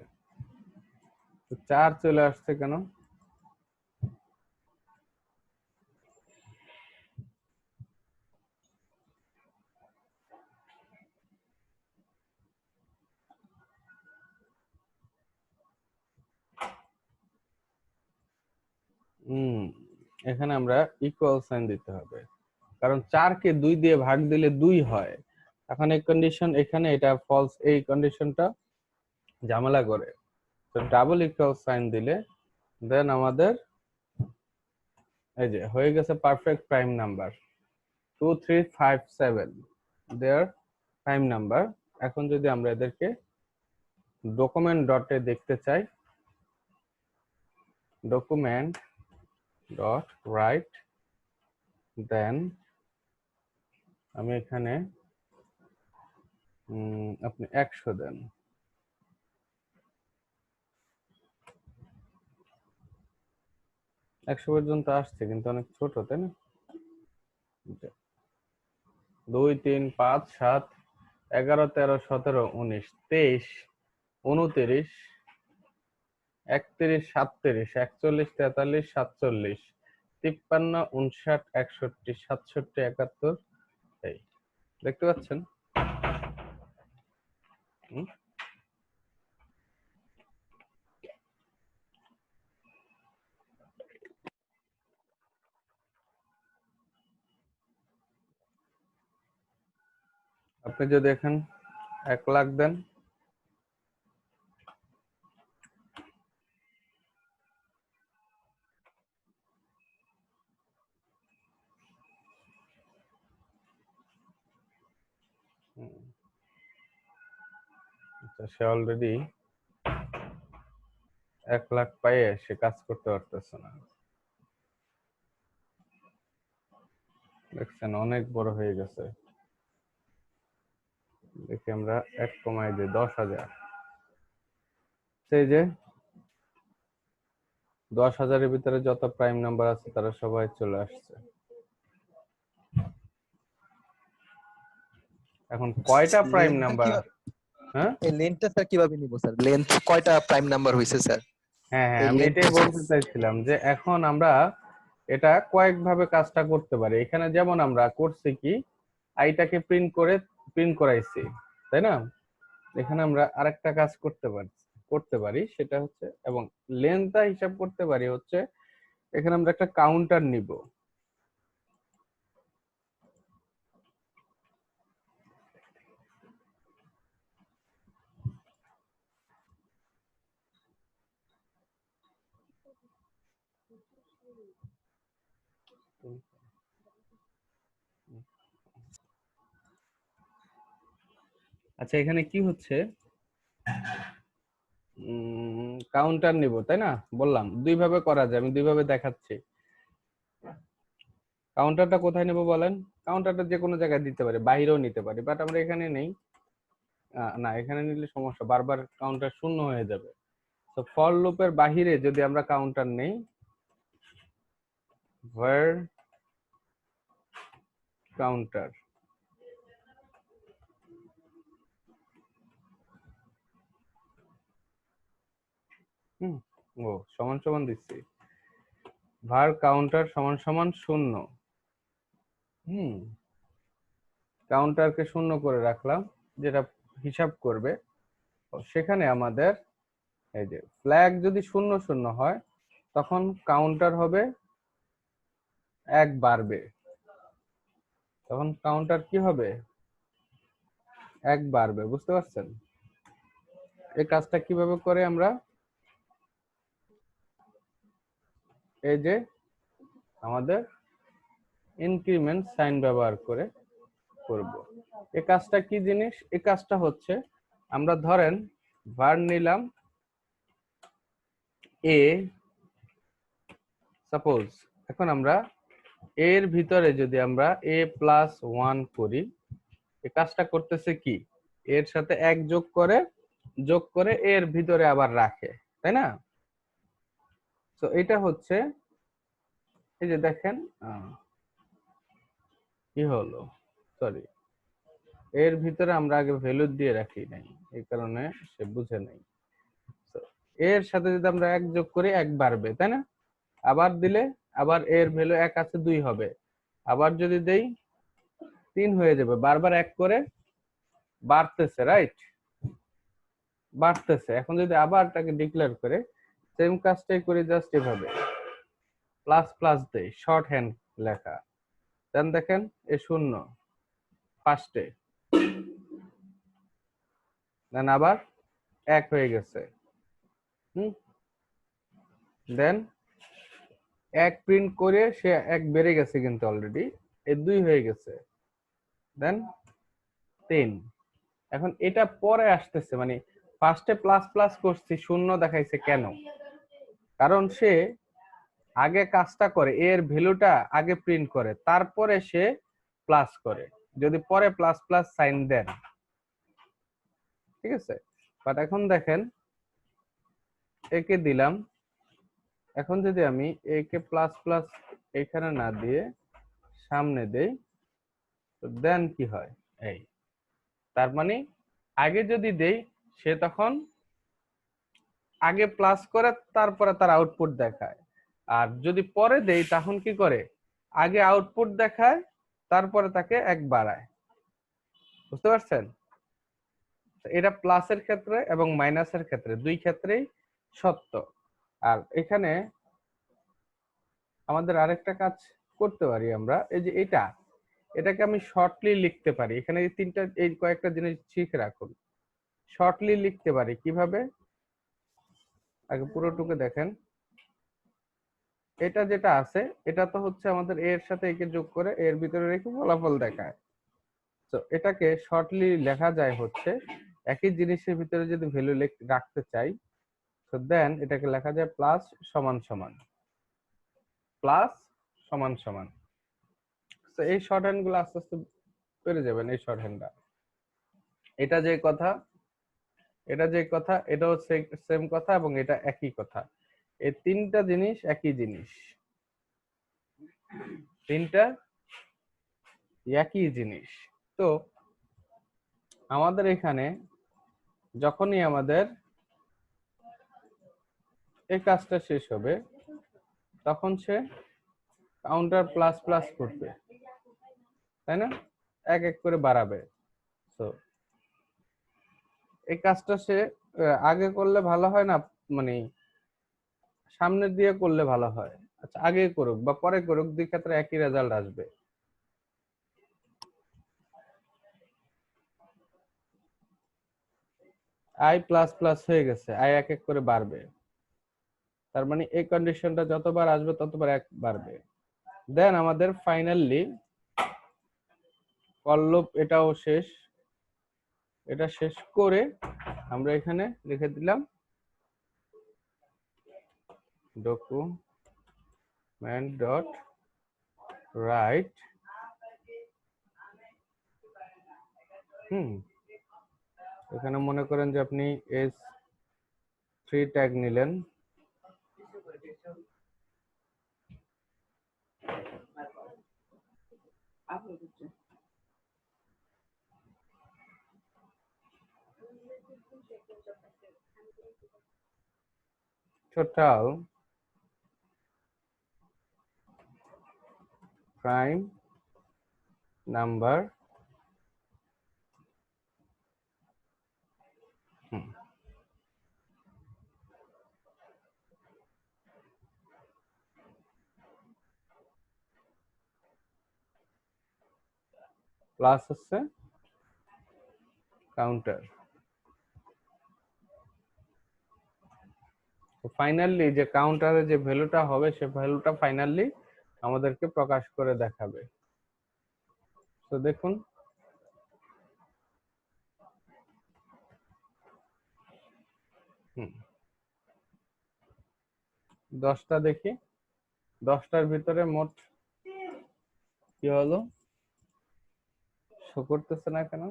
4 চলে আসছে কেন? এখানে আমরা ইকুয়াল সাইন দিতে হবে, কারণ 4কে 2 দিয়ে ভাগ দিলে 2 হয়। এখন এই কন্ডিশন, এখানে এটা ফলস, এই কন্ডিশনটা ঝামেলা করে। তো ডাবল ইকুয়াল সাইন দিলে দেন আমাদের এই যে হয়ে গেছে পারফেক্ট প্রাইম নাম্বার 2 3 5 7 দেয়ার প্রাইম নাম্বার। এখন যদি আমরা এদেরকে ডকুমেন্ট ডটে দেখতে চাই, ডকুমেন্ট ডট রাইট, দেন আমি এখানে আপনি 100 দেন। একশো পর্যন্ত আসছে কিন্তু অনেক ছোট, তাই না? 2 3 5 7 11 13 17 19 23 29 31 37 41 43 47 53 59 61 67 71, এই দেখতে পাচ্ছেন? আপনি যদি দেখেন 1 লাখ দেন, সে অলরেডি 1 লাখ পাইয়ে সে কাজ করতে পারতেছে না। দেখছেন অনেক বড় হয়ে গেছে। দেখি আমরা 1 কমাই দিই 10,000। সেই যে 10,000-এর ভিতরে যত প্রাইম নাম্বার আছে তারা সবাই চলে আসছে। এখন কয়টা প্রাইম নাম্বার? হ্যাঁ এই লেন্থটা স্যার কিভাবে নিব স্যার? লেন্থ কয়টা প্রাইম নাম্বার হইছে স্যার? হ্যাঁ হ্যাঁ, এই আমি লেন্থ এটাই বলতে চাইছিলাম যে এখন আমরা এটা কয়েকভাবে কাজটা করতে পারি। এখানে যেমন আমরা করছি কি, আইটাকে প্রিন্ট করাইছি, তাই না? এখানে আমরা আরেকটা কাজ করতে পারি সেটা হচ্ছে, এবং লেন্থটা হিসাব করতে পারি হচ্ছে, এখানে আমরা একটা কাউন্টার নিব। আচ্ছা, এখানে কি হচ্ছে, কাউন্টার নিব, তাই না? বললাম দুই ভাবে করা যায়, আমি দুই ভাবে দেখাচ্ছি। কাউন্টারটা কোথায় নেব বলেন? কাউন্টারটা যে কোনো জায়গায় দিতে পারি, বাইরেও নিতে পারি, বাট আমরা এখানে নেই। না, এখানে নিলে সমস্যা, বারবার কাউন্টার শূন্য হয়ে যাবে। তো ফর লুপের বাহিরে যদি আমরা কাউন্টার নেই, var কাউন্টার, ও সমান সমান দিচ্ছি, var কাউন্টার সমান সমান 0। কাউন্টারকে 0 করে রাখলাম, যেটা হিসাব করবে। সেখানে আমাদের এই যে ফ্ল্যাগ যদি 0 0 হয়, তখন কাউন্টার হবে 1 বাড়বে। তখন কাউন্টার কি হবে? 1 বাড়বে, বুঝতে পারছেন? এই কাজটা কিভাবে করে আমরা, এই যে আমাদের ইনক্রিমেন্ট সাইন ব্যবহার করে করব। এই কাজটা কি জিনিস? এই কাজটা হচ্ছে, আমরা ধরেন var নিলাম a, সাপোজ এখন আমরা এর ভিতরে যদি আমরা a+1 করি, এই কাজটা করতেছে কি, এর সাথে 1 যোগ করে এর ভিতরে আবার রাখে, তাই না? তো এটা হচ্ছে, এই যে দেখেন কি হলো, সরি, এর ভিতরে আমরা আগে ভ্যালু দিয়ে রাখি নাই, এই কারণে সে বুঝে নাই। এর সাথে যদি আমরা 1 যোগ করি 1 বাড়বে, তাই না? আবার দিলে আবার এর ভ্যালু 1 আছে 2 হবে, আবার যদি দেই 3 হয়ে যাবে, বারবার 1 করে বাড়তেছে, রাইট? বাড়তেছে। এখন যদি আবার তাকে ডিক্লেয়ার করে সেম কাজটাই করি, জাস্ট এভাবে প্লাস প্লাস দেই, শর্ট হ্যান্ড লেখা, দেন দেখেন এ 0 ফার্স্টে, দেন আবার 1 হয়ে গেছে, দেন 1 প্রিন্ট করে সে 1 বেড়ে গেছে কিন্তু অলরেডি, এ 2 হয়ে গেছে, দেন 3। এখন এটা পরে আসতেছে, মানে ফার্স্টে প্লাস প্লাস করছি 0 দেখাইছে কেন? কারণ সে আগে কাজটা করে, এর ভ্যালুটা আগে প্রিন্ট করে, তারপরে সে প্লাস করে, যদি পরে প্লাস প্লাস সাইন দেন, ঠিক আছে? বাট এখন দেখেন একে দিলাম, এখন যদি আমি একে প্লাস প্লাস এখানে না দিয়ে সামনে দেই, তো দেন কি হয়, এই, তার মানে আগে যদি দেই সে তখন আগে প্লাস করে তারপরে তার আউটপুট দেখায়, আর যদি পরে দেই তখন কি করে, আগে আউটপুট দেখায় তারপরে তাকে 1 বাড়ায়, বুঝতে পারছেন? এটা প্লাসের ক্ষেত্রে এবং মাইনাসের ক্ষেত্রে, দুই ক্ষেত্রেই সত্য। আর এখানে আমাদের আরেকটা কাজ করতে পারি আমরা, এই যে এটাকে আমি শর্টলি লিখতে পারি। এখানে এই তিনটা, এই কয়েকটা জিনিস শিখে রাখুন। শর্টলি লিখতে পারি কিভাবে, আগে পুরোটুকু দেখেন। এটা যেটা আছে, এটা তো হচ্ছে আমাদের এর সাথে একে যোগ করে এর ভিতরে রেখে ফলাফল দেখায়। তো এটাকে শর্টলি লেখা যায় হচ্ছে, একই জিনিসের ভিতরে যদি ভ্যালু রাখতে চাই, তো দেন এটাকে লেখা যায় প্লাস সমান সমান, প্লাস সমান সমান। তো এই শর্ট হ্যান্ড গুলো আস্তে আস্তে পেরে যাবেন, এই শর্ট হ্যান্ডটা। এটা যে কথা, এটাও সেম কথা, এবং এটা একই কথা। এই তিনটা জিনিস একই জিনিস, তিনটা একই জিনিস। তো আমাদের এখানে যখনই আমাদের এই কাজটা শেষ হবে, তখন সে কাউন্টার প্লাস প্লাস করবে, তাই না? এক এক করে বাড়াবে। তো এই কাজটা সে আগে করলে ভালো হয় না, মানে সামনে দিয়ে করলে ভালো হয়? আচ্ছা, আগে করুক বা পরে করুক, দুই ক্ষেত্রে একই রেজাল্ট আসবে। আই প্লাস প্লাস হয়ে গেছে, আই এক এক করে বাড়বে, তার মানে এই কন্ডিশনটা যতবার আসবে ততবার এক বাড়বে। দেন আমাদের ফাইনালি ফর লুপ এটাও শেষ, এটা শেষ করে আমরা এখানে লিখে দিলাম ডকুমেন্ট ডট রাইট, এখানে মনে করেন যে আপনি S3 ট্যাগ নিলেন, টোটাল প্রাইম নাম্বার, প্লাস হচ্ছে কাউন্টার। ফাইনালি যে কাউন্টারে যে ভ্যালুটা হবে, সে ভ্যালুটা ফাইনালি আমাদেরকে প্রকাশ করে দেখাবে। তো দেখুন, হুম 10টা দেখি, 10টার ভিতরে মোট কি হলো, শো করতেছে না কেন?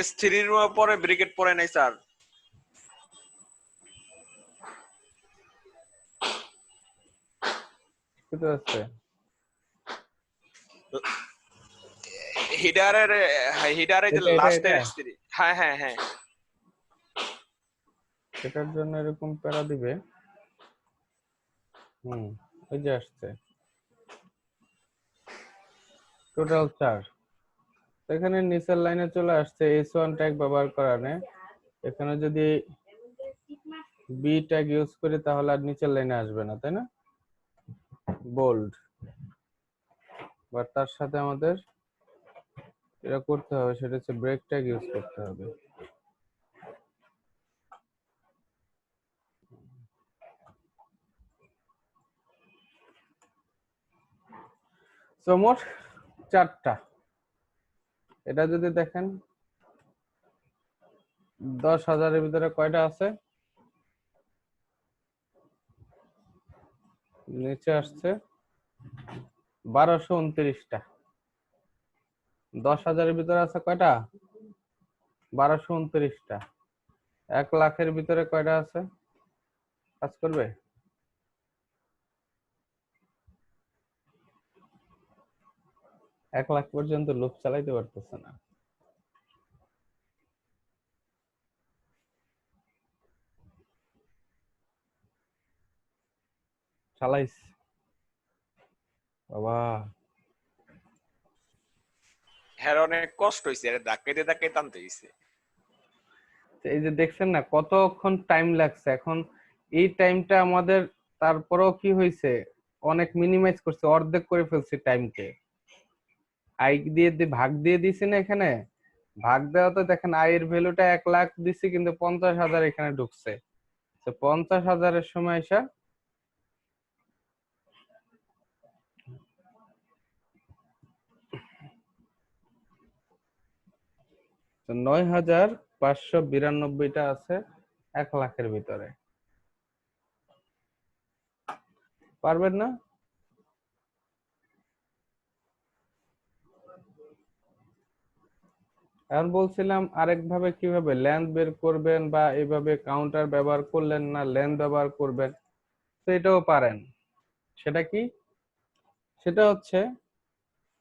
S3 এর পরে ব্রিগেড পড়ে নাই স্যার। বুঝতে পারছে? হিডারের হিডারে যে এটা এটা লাস্টের এটা S3। হ্যাঁ হ্যাঁ হ্যাঁ, এটার জন্য এরকম প্যারা দিবে। ওই যে আসছে টোটাল 4। এখানে নিচের লাইনে চলে আসছে S1 ট্যাগ ব্যবহার করানে। এখানে যদি বি ট্যাগ ইউজ করি তাহলে আর নিচের লাইনে আসবে না, তাই না? বোল্ড, বাট তার সাথে আমাদের এটা করতে হবে, সেটা হচ্ছে ব্রেক ট্যাগ ইউজ করতে হবে। সো মোট 4টা। এটা যদি দেখেন 10,000-এর ভিতরে কয়টা আছে? নিচে আসছে 1229টা। 10,000-এর ভিতরে আছে কয়টা? 1229টা। 1 লাখের ভিতরে কয়টা আছে? কাজ করবে? 1 লাখ পর্যন্ত লুপ চালাইতে পারতেছে না। চালাইস বাবা, হ্যাঁ অনেক কষ্ট হয়েছে, আরে ধাক্কাইতে ধাক্কাইতে টানতে হয়েছে। এই যে দেখছেন না কতক্ষণ টাইম লাগছে। এখন এই টাইমটা আমাদের, তারপরেও কি হয়েছে, অনেক মিনিমাইজ করছে, অর্ধেক করে ফেলছে টাইমকে। আই দিয়ে ভাগ দিয়ে দিছি না এখানে, ভাগ দেওয়াতে দেখেন আয়ের ভ্যালুটা 1 লাখ দিছি, কিন্তু 50,000 এখানে ঢুকছে। তো 50,000-এর সময় এসে 9,592টা আছে 1 লাখের ভিতরে। পারবেন না? এখন বলছিলাম আরেকভাবে কিভাবে লেন্থ বের করবেন, বা এইভাবে কাউন্টার ব্যবহার করলেন না লেন্থ ব্যবহার করবেন, তো এটাও পারেন। সেটা কি? সেটা হচ্ছে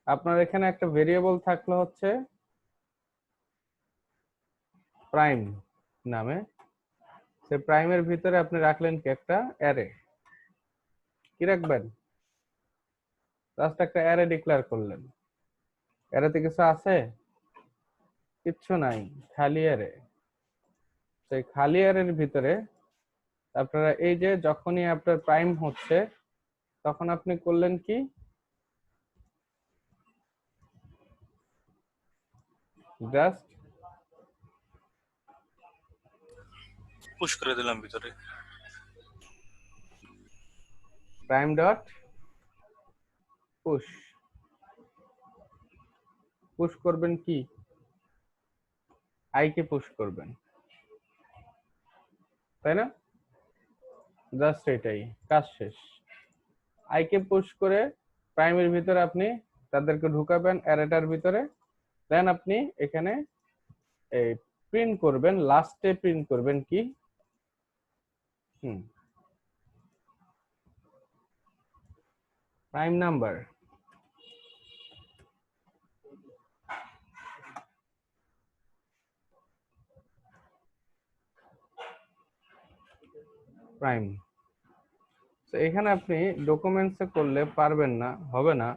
আপনার এখানে একটা ভেরিয়েবল থাকলো হচ্ছে প্রাইম নামে। সে প্রাইমের ভিতরে আপনি রাখলেন কি একটা অ্যারে। কি রাখবেন? জাস্ট একটা অ্যারে ডিক্লেয়ার করলেন। অ্যারেতে কিছু আছে? কিচ্ছু নাই, খালি অ্যারে। সেই খালি অ্যারের ভিতরে আপনারা এই যে যখনই আপনার প্রাইম হচ্ছে তখন আপনি করলেন কি, জাস্ট পুশ করে দিলাম ভিতরে। Prime dot push. পুশ করবেন কি? আই কে পুশ করবেন, তাই না? জাস্ট এটাই, কাজ শেষ। আই কে পুশ করে প্রাইমের ভিতরে আপনি তাদেরকে ঢুকাবেন অ্যারেটার ভিতরে। দেন আপনি এখানে এই প্রিন্ট করবেন, লাস্টে প্রিন্ট করবেন কি, প্রাইম নাম্বার। প্রাইম। তো এখানে আপনি ডকুমেন্টসে করলে পারবেন না, হবে না।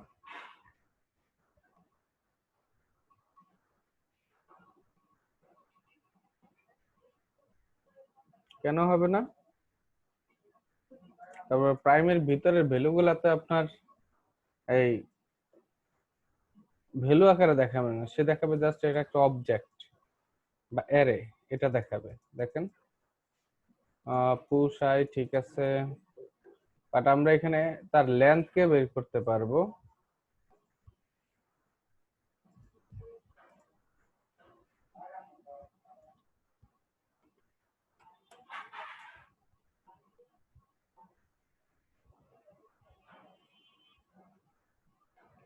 কেন হবে না? তারপর প্রাইমের ভিতরের ভ্যালুগুলাতে আপনার এই ভ্যালু আকারে দেখাবে না, সে দেখাবে জাস্ট এটা একটা অবজেক্ট বা অ্যারে, এটা দেখাবে। দেখেন পুশ আই ঠিক আছে, বাট আমরা এখানে তার লেন্থ কে বের করতে পারবো।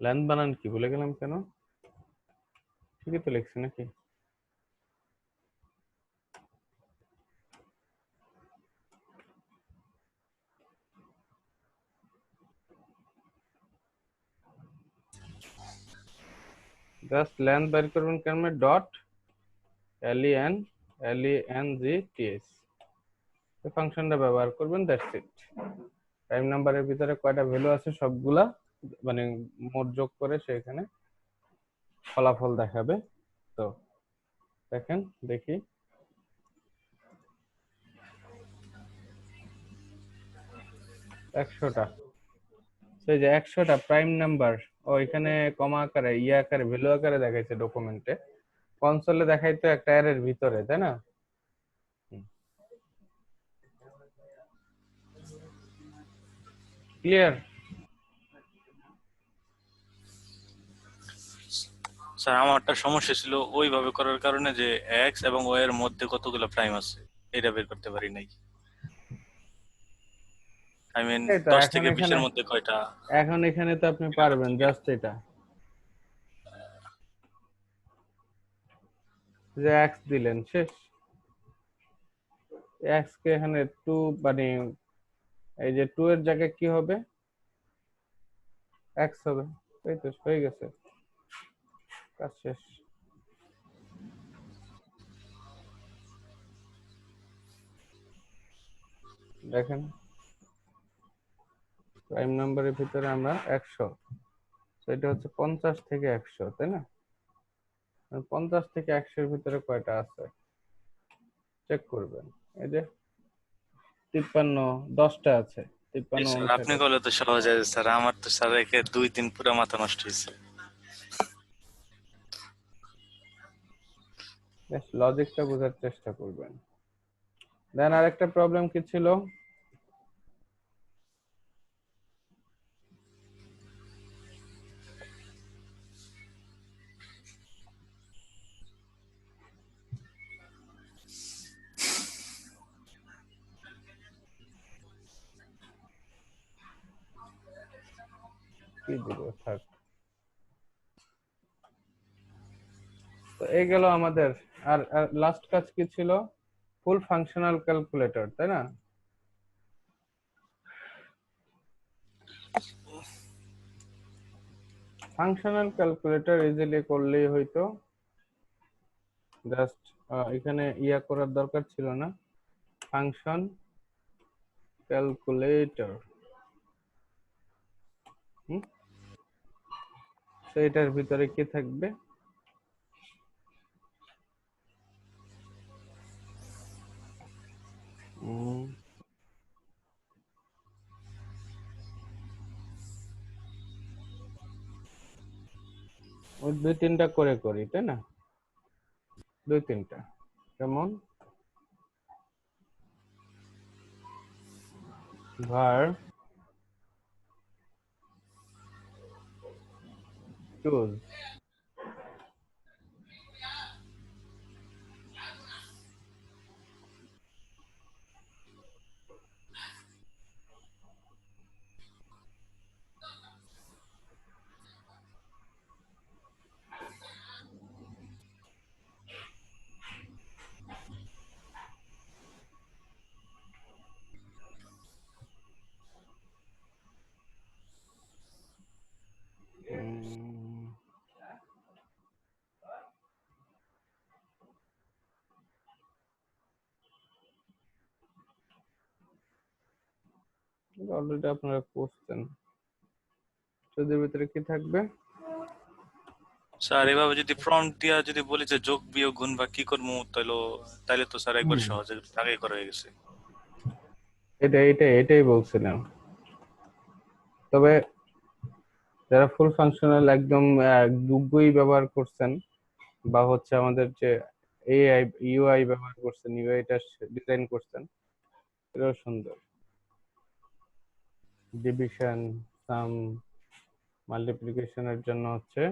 লেন্থ বানান কি ভুলে গেলাম কেন? ঠিকই তো লিখছি নাকি? জাস্ট লেন্থ বের করবেন কেমনে, ডট LENGTH এই ফাংশনটা ব্যবহার করবেন, দ্যাটস ইট। প্রাইম নাম্বারের ভিতরে কয়টা ভ্যালু আছে সবগুলা মানে মোট যোগ করে সেখানে ফলাফল দেখাবে। তো দেখেন, দেখি 100টা। সেই যে 100টা প্রাইম নাম্বার ও এখানে কমা আকারে ইয়ে আকারে ভ্যালু আকারে দেখাইছে ডকুমেন্টে, কনসোলে দেখাইতো একটা অ্যারের ভিতরে, তাই না? ক্লিয়ার? স্যার আমারটা সমস্যা ছিল ওইভাবে করার কারণে যে এক্স এবং ওয়াই এর মধ্যে কতগুলো প্রাইম আছে এটা বের করতে পারি নাই। আই মিন এই তো 10 এখন থেকে এখানে, 20 এর মধ্যে কয়টা, এখন এখানে তো আপনি এটা পারবেন, করতে পারি। জাস্ট এটা যে এক্স দিলেন, শেষ। এক্স কে এখানে 2 মানে এই যে 2 এর জায়গায় কি হবে, এক্স হবে। এই তো হয়ে গেছে, কাজ শেষ। দেখেন প্রাইম নাম্বারের ভিতরে আমরা 100, তো এটা হচ্ছে 50 থেকে 100, তাই না? 50 থেকে 100 এর ভিতরে কয়টা আছে চেক করবেন। এই যে 53, 10টা আছে, 53 স্যার 59 আপনি আছে। করলে তো সহজ আছে স্যার, আমার তো স্যার একে 2 দিন পুরো মাথা নষ্ট হয়েছে। বেশ লজিকটা বোঝার চেষ্টা করবেন। দেন আরেকটা প্রবলেম কি ছিল? কি দিব, থাক। তো এই গেল আমাদের। আর লাস্ট কাজ কি ছিল? ফুল ফাংশনাল ক্যালকুলেটর, তাই না? ফাংশনাল ক্যালকুলেটর ইজিলি করলেই হয়তো, জাস্ট এখানে ইয়া করার দরকার ছিল না। ফাংশন ক্যালকুলেটর, তো এটার ভিতরে কি থাকবে? ওই 2-3টা করে করি, তাই না? 2-3টা, যেমন var choose অলরেডি আপনারা করছেন। এর ভিতরে কি থাকবে? স্যার এভাবে যদি প্রম্পট দিয়া যদি বলি যে যোগ বিয়োগ গুণ বা কি করবো, তাইলে তো স্যার একবার সহজে আগে করা হয়ে গেছে। এটাই বলছিলাম। তবে যারা ফুল ফাংশনাল একদম গুগই ব্যবহার করছেন, বা হচ্ছে আমাদের যে এআই ইউআই ব্যবহার করছেন, ইউআইটা ডিজাইন করছেন, এটাও সুন্দর। ডিভিশন, সাম, মাল্টিপ্লিকেশনের জন্য হচ্ছে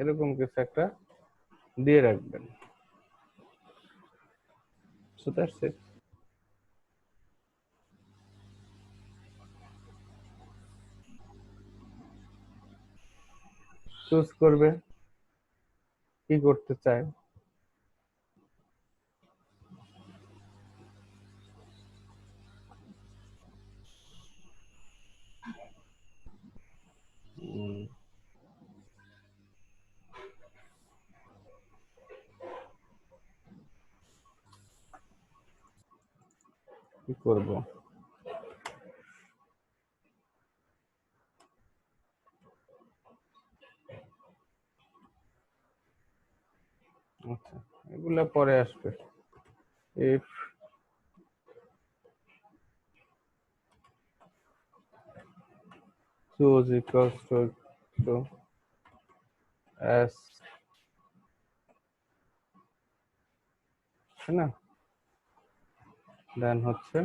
এরকম কিছু একটা দিয়ে রাখবেন। So that's it. চুজ করবে কি করতে চায়। কি করব? আচ্ছা, এগুলা পরে আসবে। if choose equals to s, তাই না? দেন হচ্ছে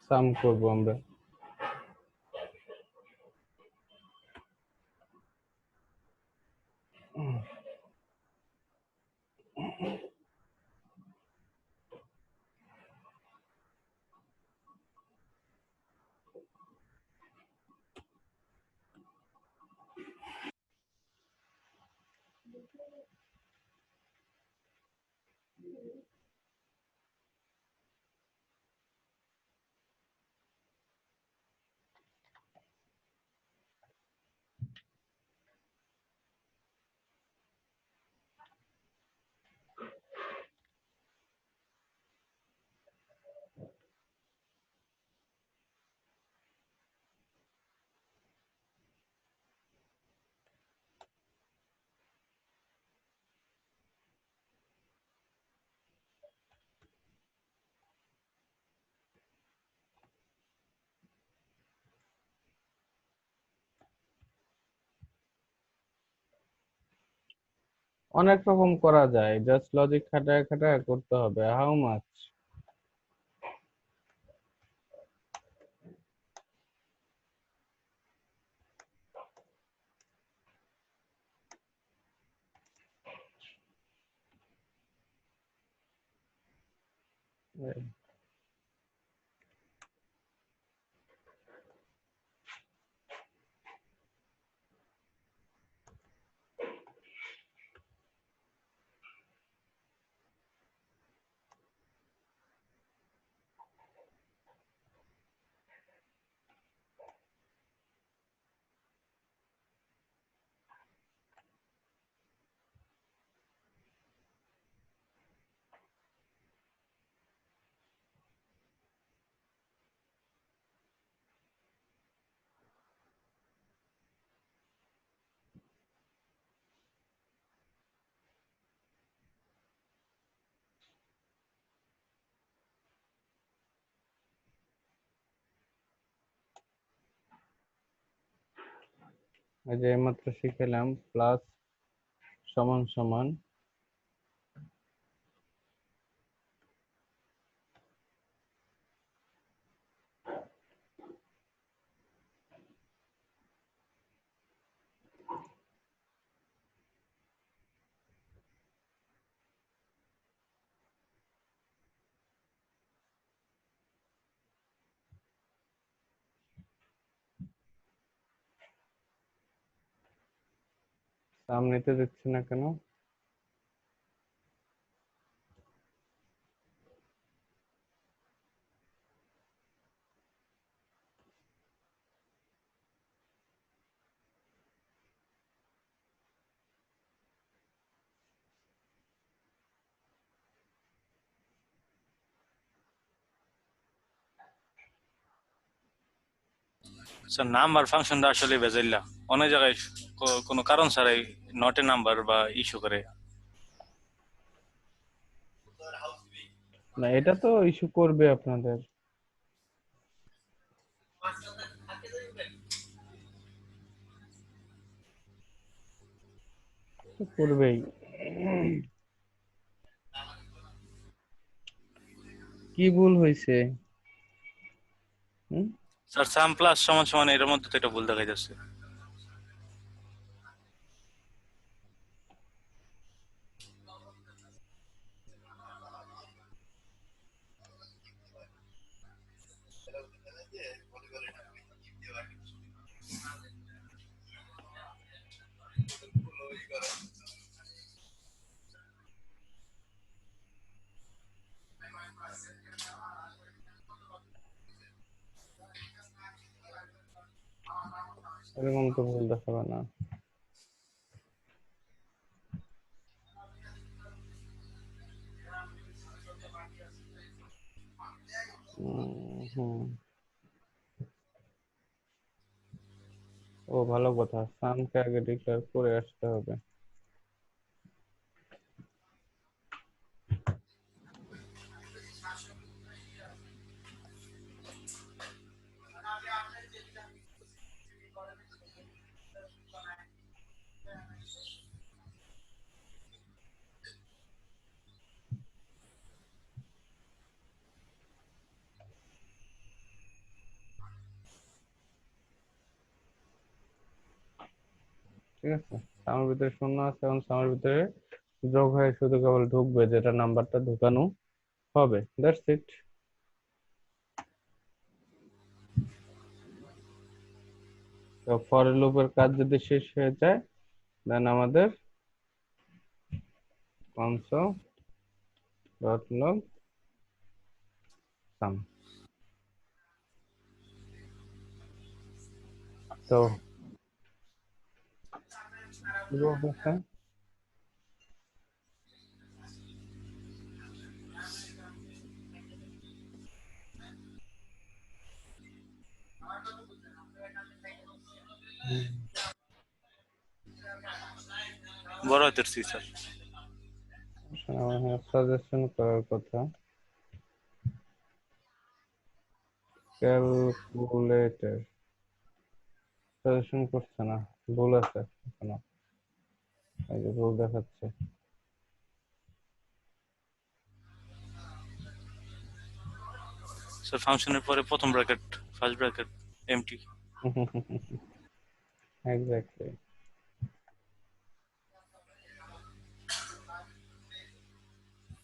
সাম করব আমরা। অনেক রকম করা যায়, জাস্ট লজিক খাটায় খাটায় করতে হবে। How much? এই যে এইমাত্র শিখেলাম প্লাস সমান সমান সাম নিতে দিচ্ছি না কেন? স্যার নাম্বার ফাংশনটা আসলে বেজাইলা অনেক জায়গায় কোনো কারণ ছাড়াই নট এ নাম্বার বা ইস্যু করে। না, এটা তো ইস্যু করবে আপনাদের, তো করবেই। কি ভুল হয়েছে? হুম? স্যার সাম প্লাস সমান সমান এর মধ্যে তো এটা ভুল দেখা যাচ্ছে। এরকম তো ভুল দেখাবে না। হুম। ও ভালো কথা, সামকে আগে ডিক্লেয়ার করে আসতে হবে। ঠিক আছে, সামের ভিতরে শূন্য আছে, এখন সামের ভিতরে যোগ হয়ে শুধু কেবল ঢুকবে যেটা নাম্বারটা ঢুকানো হবে, দ্যাটস ইট। তো ফর লুপের কাজ যদি শেষ হয়ে যায়, দেন আমাদের কনসোল ডট লগ সাম। তো কি বলতেছে? বড় হাতের সি স্যার। সাজেশন করার কথা, ক্যালকুলেটর সাজেশন করছে না, ভুল আছে এখনো, এই যে ভুল দেখাচ্ছে। স্যার ফাংশনের পরে প্রথম bracket first bracket empty. Exactly.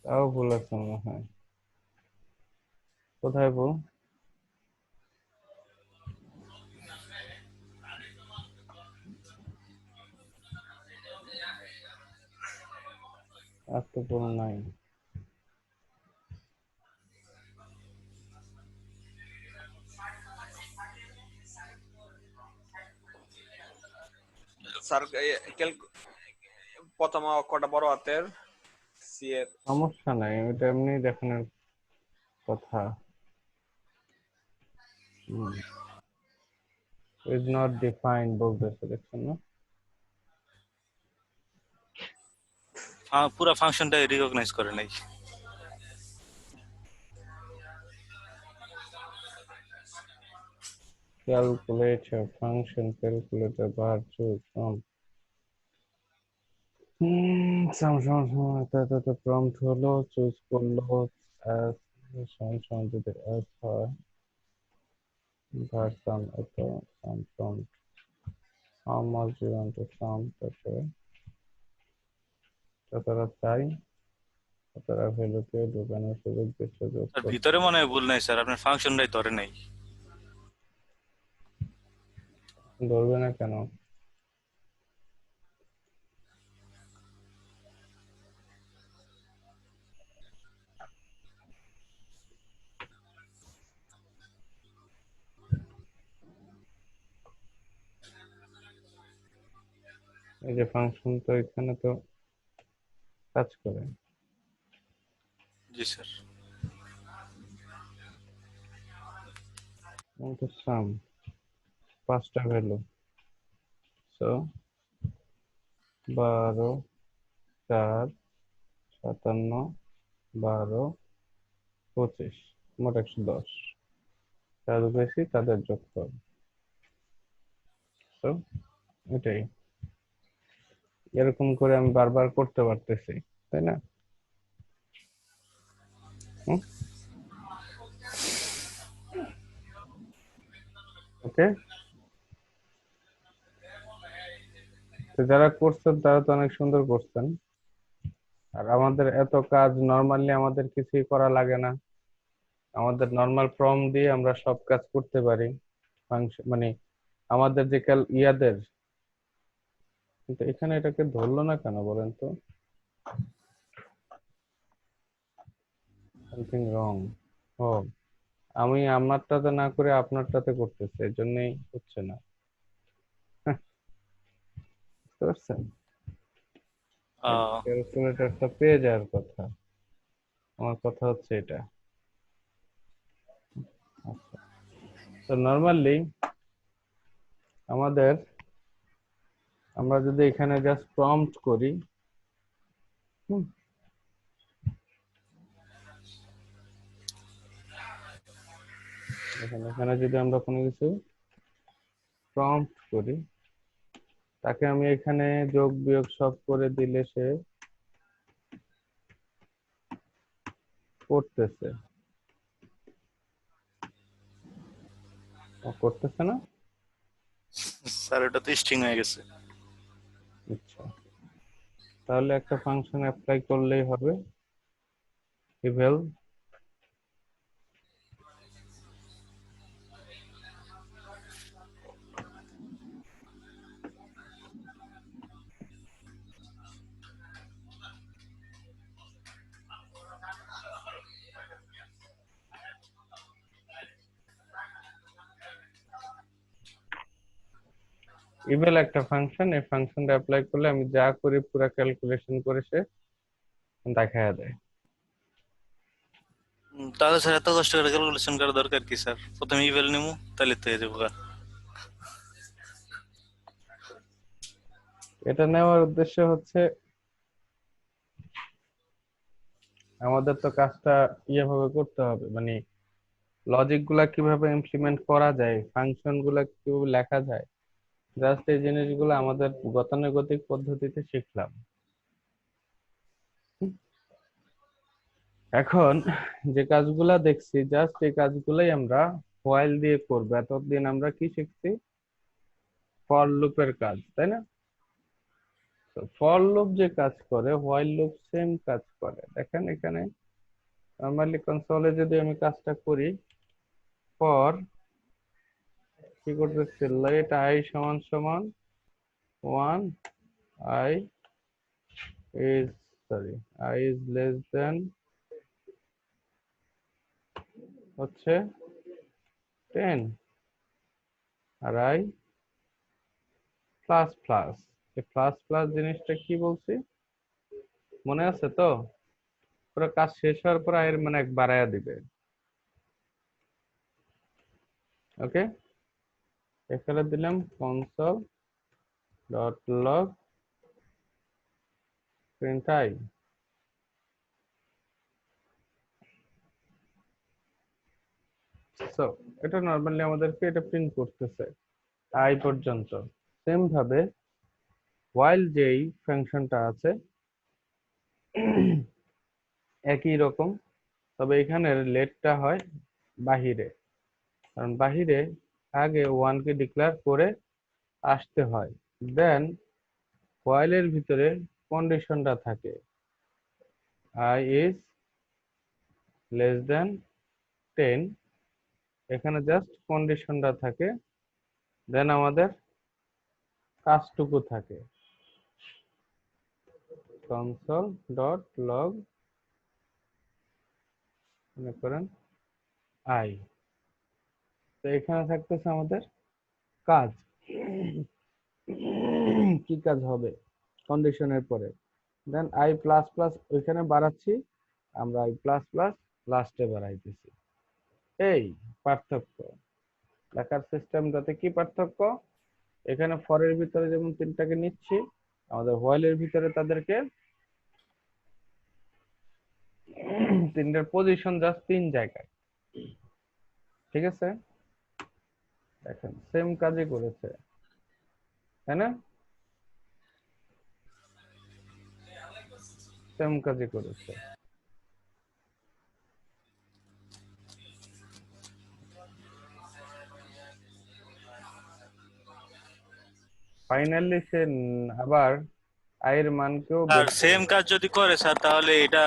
তাও ভুল আছে মনে হয়, কোথায় ভুল? আর তো ভুল নাই। স্যার প্রথম অক্ষরটা বড় হাতের, সি এর। সমস্যা নাই, ওটা এমনি দেখানোর কথা। ইজ নট ডিফাইন্ড বলতেছে, দেখছেন না? পুরো ফাংশনটাই রিকগনাইজ করে নাই। calculator function calculator bar choose from prompt হলো চুজ করলো as সমান যদি as হয় var sum এত sum prompt how much do you want to sum তারা চাই তারা ভ্যালুকে ঢোকানোর সুযোগ দিচ্ছে যোগ স্যার করতে ভিতরে মনে হয় ভুল নাই স্যার, আপনার ফাংশনটাই ধরে নাই। ধরবে না কেন? এই যে ফাংশন তো এখানে তো কাজ করে জি স্যার। তো সাম 5টা ভ্যালু সো 12 4 57 12 25 মোট 110 যাদের বেশি তাদের যোগফল। তো এটাই এরকম করে আমি বারবার করতে পারতেছি, তাই না? ওকে, তো যারা করছেন তারা তো অনেক সুন্দর করছেন। আর আমাদের এত কাজ নর্মালি আমাদের কিছুই করা লাগে না, আমাদের নর্মাল প্রম্পট দিয়ে আমরা সব কাজ করতে পারি। ফাংশন মানে আমাদের যে ইয়াদের, কিন্তু এখানে এটাকে ধরলো না কেন বলেন তো? Something wrong. ও, আমি আমারটাতে না করে আপনারটাতে করতেছি, এর জন্যই হচ্ছে না। বুঝতে পারছেন? আহ, ক্যালকুলেটরটা পেয়ে যাওয়ার কথা, আমার কথা হচ্ছে এটা। আচ্ছা, তো নর্মালি আমাদের, আমরা যদি এখানে জাস্ট প্রম্পট করি, হুম, এখানে যদি আমরা কোনো কিছু প্রম্পট করি, তাকে আমি এখানে যোগ বিয়োগ সব করে দিলে সে করতেছে, ও করতেছে না? স্যার এটা তো স্ট্রিং হয়ে গেছে। আচ্ছা, তাহলে একটা ফাংশন অ্যাপ্লাই করলেই হবে, ইভেল ইভেল একটা ফাংশন, এই ফাংশনটা অ্যাপ্লাই করলে আমি যা করি পুরো ক্যালকুলেশন করে সে দেখায় দেয়। তাহলে স্যার এত কষ্ট করে ক্যালকুলেশন করার দরকার কি স্যার? প্রথমে ইভেল নিমু, তাহলে তো হয়ে যাবো গা। এটা নেওয়ার উদ্দেশ্য হচ্ছে আমাদের তো কাজটা ইয়েভাবে করতে হবে, মানে লজিক গুলা কিভাবে ইমপ্লিমেন্ট করা যায়, ফাংশন গুলা কিভাবে লেখা যায়, জাস্ট এই জিনিসগুলো আমাদের গতানুগতিক পদ্ধতিতে শিখলাম। এখন যে কাজগুলা দেখছি জাস্ট এই কাজগুলাই আমরা হোয়াইল দিয়ে করবো। এতদিন আমরা কি শিখছি? ফর লুপের কাজ, তাই না? তো ফর লুপ যে কাজ করে হোয়াইল লুপ সেম কাজ করে। দেখেন এখানে নর্মালি কনসোলে যদি আমি কাজটা করি, ফর কি করতেছি, লেট আই সমান সমান 1, I is sorry I is less than হচ্ছে 10, আর আই প্লাস প্লাস। এই প্লাস প্লাস জিনিসটা কি বলছি মনে আছে তো? পুরো কাজ শেষ হওয়ার পর আয়ের মানে এক বাড়ায়া দিবে। ওকে, এখানে দিলাম console dot log print I. So এটা নর্মালি আমাদেরকে এটা প্রিন্ট করতেছে আই পর্যন্ত। সেম ভাবে while যেই ফাংশনটা আছে একই রকম, তবে এখানের লেটটা হয় বাহিরে, কারণ বাহিরে আগে ওয়ানকে ডিক্লেয়ার করে আসতে হয়, দেন while এর ভিতরে কন্ডিশনটা থাকে i is less than 10, এখানে জাস্ট কন্ডিশনটা থাকে, দেন আমাদের কাজটুকু থাকে console ডট লগ মনে করেন i। তো এখানে থাকতেছে আমাদের কাজ, কি কাজ হবে কন্ডিশনের পরে, দেন i প্লাস প্লাস ওইখানে বাড়াচ্ছি, আমরা i প্লাস প্লাস লাস্টে বাড়াইতেছি। এই পার্থক্য লেখার সিস্টেমটাতে কি পার্থক্য, এখানে ফরের ভিতরে যেমন তিনটাকে নিচ্ছি, আমাদের হোয়াইলের ভিতরে তাদেরকে তিনটার পজিশন জাস্ট তিন জায়গায়। ঠিক আছে, দেখেন সেম কাজই করেছে, তাই না? সেম কাজই করেছে। ফাইনালি সে আবার আয়ের মানকেও আর সেম কাজ যদি করে স্যার তাহলে এটা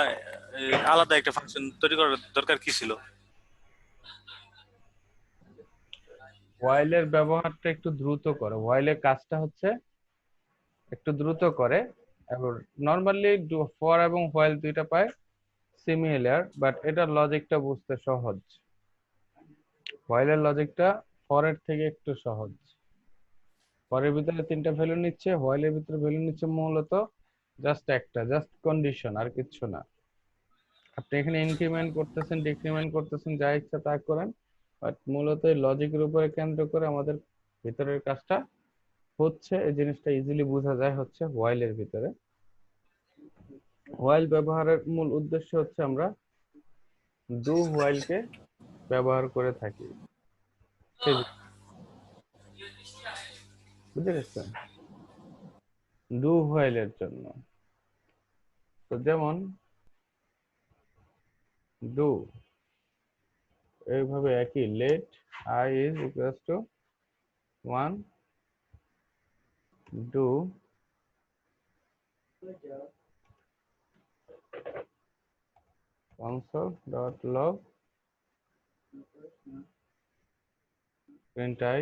আলাদা একটা ফাংশন তৈরি করার দরকার কি ছিল? হোয়াইলের ব্যবহারটা একটু দ্রুত করে, হোয়াইলের কাজটা হচ্ছে একটু দ্রুত করে, এবং নর্মালি ফর এবং হোয়াইল দুইটা পায় সিমিলার, বাট এটার লজিকটা বুঝতে সহজ। হোয়াইলের লজিকটা ফরের থেকে একটু সহজ। ফরের ভিতরে তিনটা ভ্যালু নিচ্ছে, হোয়াইলের ভিতরে ভ্যালু নিচ্ছে মূলত জাস্ট একটা, জাস্ট কন্ডিশন, আর কিচ্ছু না। আপনি এখানে ইনক্রিমেন্ট করতেছেন, ডিক্রিমেন্ট করতেছেন, যা ইচ্ছা তা করেন, বাট মূলত এই লজিকের উপরে কেন্দ্র করে আমাদের ভিতরের কাজটা হচ্ছে। এই জিনিসটা ইজিলি বোঝা যায় হচ্ছে হোয়াইলের ভিতরে। হোয়াইল ব্যবহারের মূল উদ্দেশ্য হচ্ছে আমরা ডু হোয়াইলকে ব্যবহার করে থাকি, বুঝে গেছেন, ডু হোয়াইলের জন্য। তো যেমন ডু এইভাবে একই, let i is equals to 1, do console dot log print I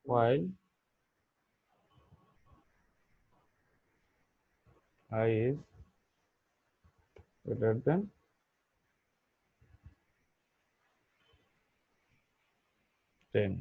while I is greater than 10।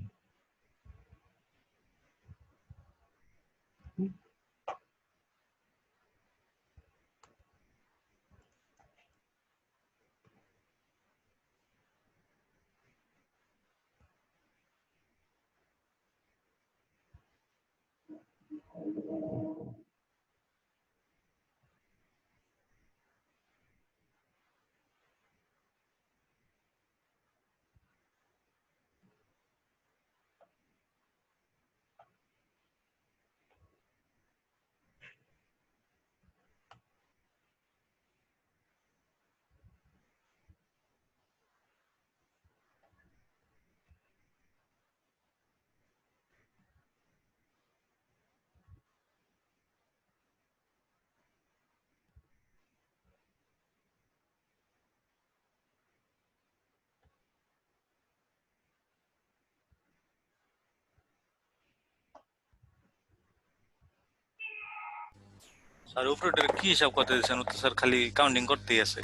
Sir উপরেটার কি হিসাব করতে দিয়েছেন? ও তো স্যার খালি কাউন্টিং করতেই আছে।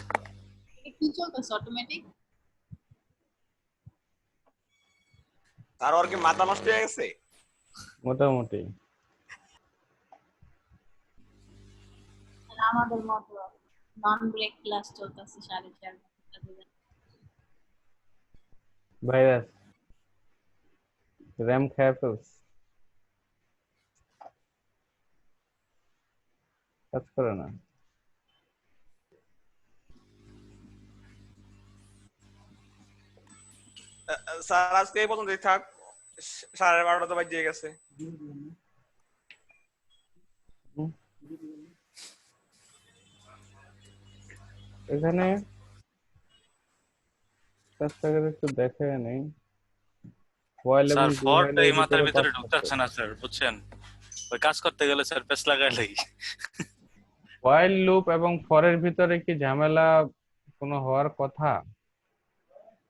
কি চলতেছে অটোমেটিক? আর ওর কি মাথা নষ্ট হয়ে গেছে? মোটামুটি আমাদের মতো নন ব্রেক ক্লাস চলতেছে 4.5 ঘন্টা। ভাইরাস র্যাম খেয়ে ফেলছে, কাজ করে না। স্যার আজকে এই পর্যন্তই থাক, 12:30 তো বাজিয়ে গেছে। এখানে কাজটাকে একটু দেখে নেই, হোয়াইল এবং স্যার ডু ফরটা হোয়াইলের এই মাথার ভিতরে ভিতরে পার্থক্য। ঢুকতেছে না স্যার, বুঝছেন? ওই কাজ করতে গেলে স্যার পেস লাগাইলেই। হোয়াইল লুপ এবং ফরের ভিতরে কি ঝামেলা কোনো হওয়ার কথা?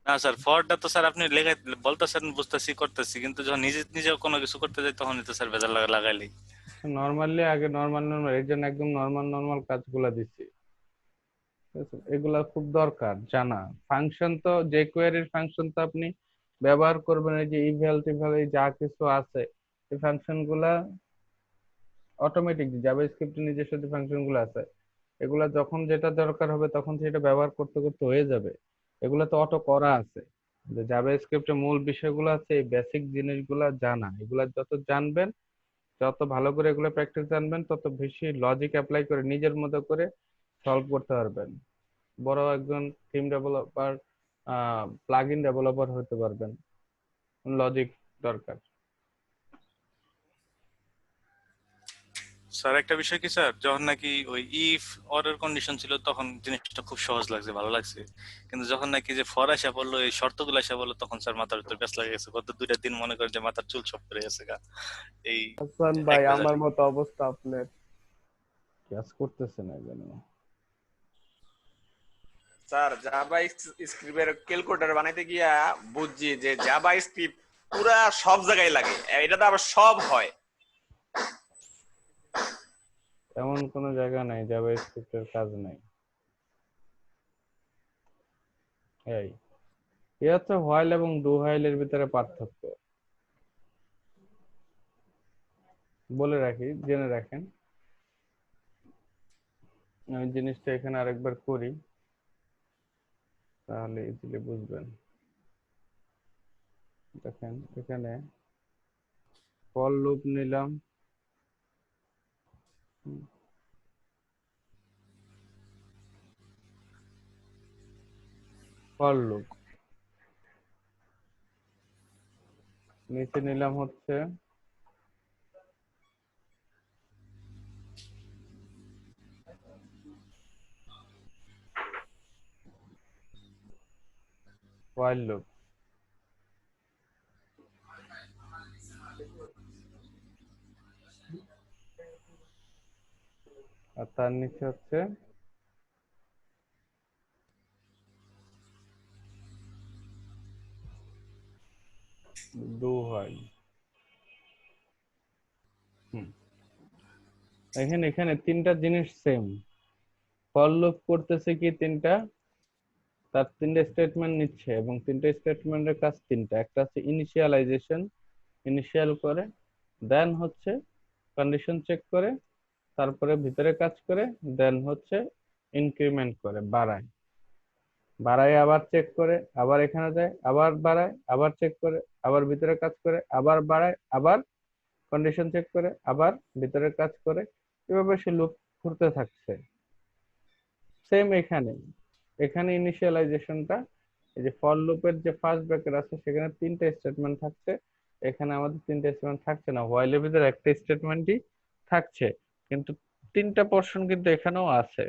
না স্যার, ফরটা তো স্যার আপনি লেখা বলতেছেন, বুঝতেছি, করতেছি, কিন্তু যখন নিজে নিজে কোনো কিছু করতে যাই তখনই তো স্যার ভেজাল লাগাইলেই। নর্মালি আগে নর্মাল নর্মাল এর জন্য একদম নর্মাল নর্মাল কাজগুলা দিচ্ছি, ঠিক আছে? এগুলা খুব দরকার জানা। ফাংশন তো যে কোয়েরির ফাংশন তো আপনি ব্যবহার করবেন, এই যে ইভ্যাল টিভ্যাল এই যা কিছু আছে, এই ফাংশন গুলা অটোমেটিক, জাভাস্ক্রিপ্টের নিজস্ব যে ফাংশন গুলো আছে এগুলা যখন যেটা দরকার হবে তখন সেটা ব্যবহার করতে করতে হয়ে যাবে। এগুলা তো অটো করা আছে। যে জাভাস্ক্রিপ্টের মূল বিষয়গুলো আছে, এই বেসিক জিনিসগুলা জানা, এগুলা যত জানবেন, যত ভালো করে এগুলো প্র্যাকটিস জানবেন, তত বেশি লজিক অ্যাপ্লাই করে নিজের মতো করে সলভ করতে পারবেন। বড় একজন theme developer, plug in developer হতে পারবেন। লজিক দরকার। স্যার একটা বিষয় কি স্যার, যখন নাকি ওই ইফ অর এর কন্ডিশন ছিল তখন জিনিসটা খুব সহজ লাগছে, ভালো লাগছে, কিন্তু যখন নাকি যে ফর আসা পড়লো, এই শর্তগুলো আসা বললো, তখন স্যার মাথার ভিতর পেঁচ লাগে গেছে। গত 2টা দিন মনে করেন যে মাথার চুল সব পড়ে গেছে গা, এই হাসান এক ভাই, আমার ভেজালে। মতো অবস্থা আপনার। কাজ করতেছে না কেন? স্যার জাভা স্ক্রিপ্টের ক্যালকুলেটর বানাইতে গিয়া বুঝছি যে জাভা স্ক্রিপ্ট পুরা সব জায়গায় লাগে, এটা তো আবার সব হয়। এমন কোনো জায়গা নাই জাভাস্ক্রিপ্টের কাজ নাই। এই এ হচ্ছে হোয়াইল এবং ডু হোয়াইলের ভিতরে পার্থক্য। বলে রাখি, জেনে রাখেন। আমি জিনিসটা এখানে আরেকবার করি, তাহলে ইজিলি বুঝবেন। দেখেন এখানে ফর লুপ নিলাম, ফর লুপ নিচে নিলাম হচ্ছে হোয়াইল লুপ, আর তার নিচে হচ্ছে ডু হোয়াইল। এখানে এখানে তিনটা জিনিস সেম। ফর লুপ করতেছে কি তিনটা, তার তিনটা স্টেটমেন্ট নিচ্ছে এবং তিনটা স্টেটমেন্টের কাজ তিনটা। একটা হচ্ছে ইনিশিয়ালাইজেশন, ইনিশিয়াল করে, দেন হচ্ছে কন্ডিশন চেক করে, তারপরে ভিতরে কাজ করে, দেন হচ্ছে ইনক্রিমেন্ট করে, বাড়ায়, বাড়ায় আবার চেক করে, আবার এখানে যায়, আবার বাড়ায়, আবার চেক করে, আবার ভিতরে কাজ করে, আবার বাড়ায়, আবার কন্ডিশন চেক করে, আবার ভিতরে কাজ করে। এভাবে সে লুপ ঘুরতে থাকছে। সেম এখানে, এখানে ইনিশিয়ালাইজেশনটা, এই যে ফর লুপের যে ফার্স্ট ব্র্যাকেট আছে সেখানে তিনটা স্টেটমেন্ট থাকছে, এখানে আমাদের তিনটা স্টেটমেন্ট থাকছে না, হোয়াইলের ভিতরে একটা স্টেটমেন্টই থাকছে। কিন্তু তিনটা পোর্শন কিন্তু এখানেও আছে।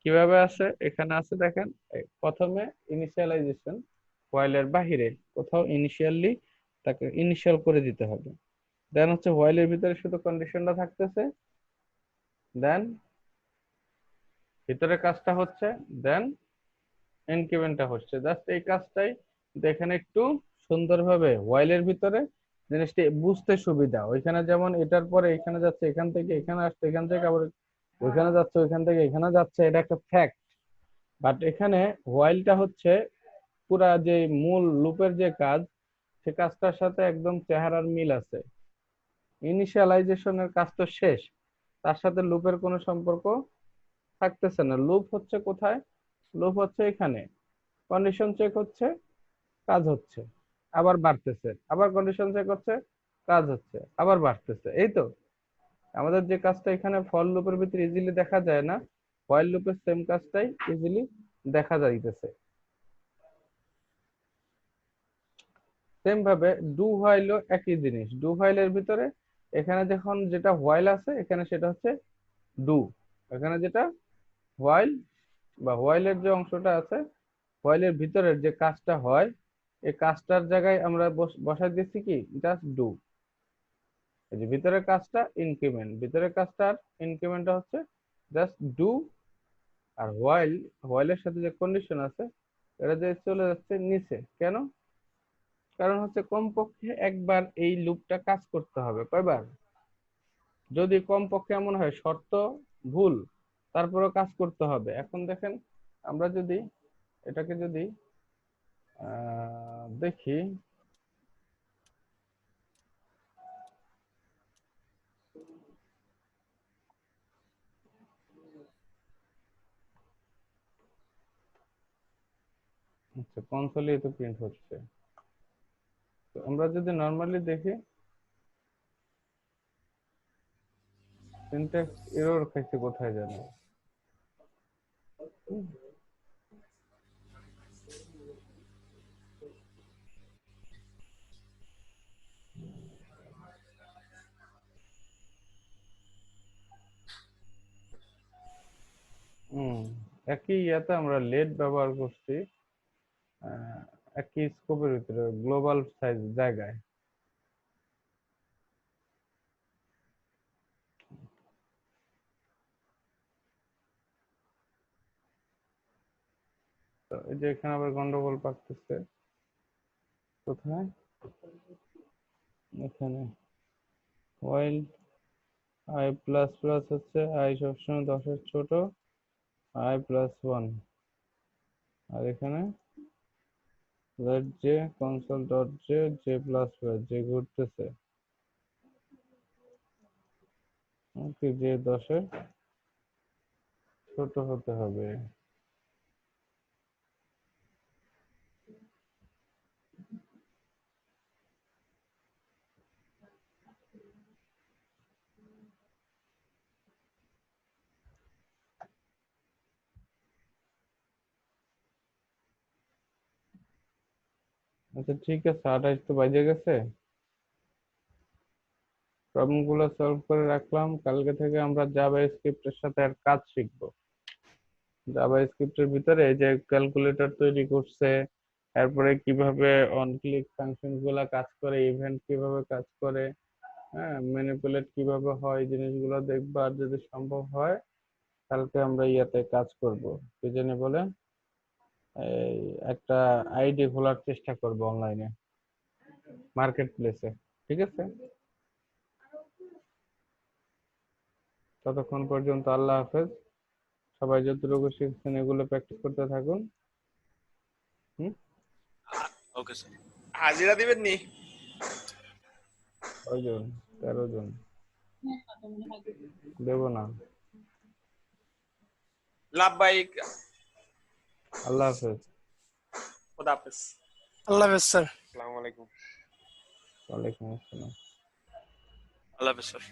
কিভাবে আছে? এখানে আছে দেখেন, এই প্রথমে ইনিশিয়ালাইজেশন, হোয়াইলের বাহিরে কোথাও ইনিশিয়ালি তাকে ইনিশিয়াল করে দিতে হবে। দেন হচ্ছে হোয়াইলের ভিতরে শুধু কন্ডিশনটা থাকতেছে, দেন ভিতরে কাজটা হচ্ছে, দেন ইনক্রিমেন্টটা হচ্ছে। জাস্ট এই কাজটাই দেখেন একটু সুন্দরভাবে, হোয়াইলের ভিতরে জিনিসটি বুঝতে সুবিধা। ওইখানে যেমন এটার পরে এখানে যাচ্ছে, এখান থেকে এখানে আসছে, এখান থেকে আবার ওইখানে যাচ্ছে, ওইখান থেকে এখানে যাচ্ছে, এটা একটা ফ্যাক্ট। বাট এখানে হোয়াইলটা হচ্ছে পুরা যে মূল লুপের যে কাজ, সে কাজটার সাথে একদম চেহারার মিল আছে। ইনিশিয়ালাইজেশনের কাজ তো শেষ, তার সাথে লুপের কোনো সম্পর্ক থাকতেছে না। লুপ হচ্ছে কোথায়? লুপ হচ্ছে এখানে, কন্ডিশন চেক হচ্ছে, কাজ হচ্ছে, আবার বাড়তেছে, আবার কন্ডিশন চেক হচ্ছে, কাজ হচ্ছে, আবার বাড়তেছে। এই তো আমাদের যে কাজটা এখানে ফর লুপের ভিতরে ইজিলি দেখা যায় না, হোয়াইল লুপের সেম কাজটাই ইজিলি দেখা যাইতেছে। সেম ভাবে ডু হোয়াইলও একই জিনিস। ডু হোয়াইলের ভিতরে এখানে যখন যেটা হোয়াইল আছে এখানে সেটা হচ্ছে ডু, এখানে যেটা হোয়াইল বা হোয়াইলের যে অংশটা আছে, হোয়াইলের ভিতরের যে কাজটা হয় এই কাজটার জায়গায় আমরা বসাই দিচ্ছি কি জাস্ট ডু। এই যে ভিতরের কাজটা ইনক্রিমেন্ট, ভিতরের কাজটার ইনক্রিমেন্টটা হচ্ছে জাস্ট ডু। আর হোয়াইলের সাথে যে কন্ডিশন আছে এটা যে চলে যাচ্ছে নিচে কেন? কারণ হচ্ছে কমপক্ষে একবার এই লুপটা কাজ করতে হবে। কয়বার? যদি কমপক্ষে এমন হয় শর্ত ভুল তারপরেও কাজ করতে হবে। এখন দেখেন আমরা যদি এটাকে যদি দেখি, আচ্ছা কনসোলে তো প্রিন্ট হচ্ছে। তো আমরা যদি নর্মালি দেখি সিনট্যাক্স এরর খাইছে কোথায় জানো? হুম, একই ইয়াতে আমরা লেট ব্যবহার করছি একই স্কোপের ভিতরে গ্লোবাল সাইজ জায়গায়। তো এই যে এখানে আবার গন্ডগোল পাকতেছে কোথায়? এখানে হোয়াইল আই প্লাস প্লাস হচ্ছে আই সবসময় 10-এর ছোট, আই প্লাস 1। আর এখানে let j console dot j j plus plus যে ঘুরতেছে ওকে যে 10-এর ছোট হতে হবে। আচ্ছা ঠিক আছে, 28 তো বাজে গেছে, প্রবলেম গুলো সলভ করে রাখলাম। কালকে থেকে আমরা জাভা স্ক্রিপ্টের সাথে আর কাজ শিখবো। জাভা স্ক্রিপ্টের ভিতরে এই যে ক্যালকুলেটর তৈরি করছে, তারপরে কিভাবে অন ক্লিক ফাংশন গুলা কাজ করে, ইভেন্ট কিভাবে কাজ করে, হ্যাঁ ম্যানিপুলেট কিভাবে হয়, এই জিনিসগুলো দেখবো। আর যদি সম্ভব হয় কালকে আমরা ইয়াতে কাজ করব, কি জানি বলে এই একটা আইডি খোলার চেষ্টা করব অনলাইনে মার্কেট প্লেসে। ঠিক আছে, ততক্ষণ পর্যন্ত আল্লাহ হাফেজ। সবাই যতটুকু শিখছেন এগুলো প্র্যাকটিস করতে থাকুন। হুম, ওকে স্যার। হাজিরা দিবেন নি? কয়জন? 13 জন। হ্যাঁ, কত মনে হয় দেবো না। লাভবাহিক। আল্লাহ হাফেজ। খোদা হাফেজ। আল্লাহ হাফেজ স্যার। আসসালামু আলাইকুম। ওয়ালাইকুম আসসালাম। আল্লাহ হাফেজ স্যার।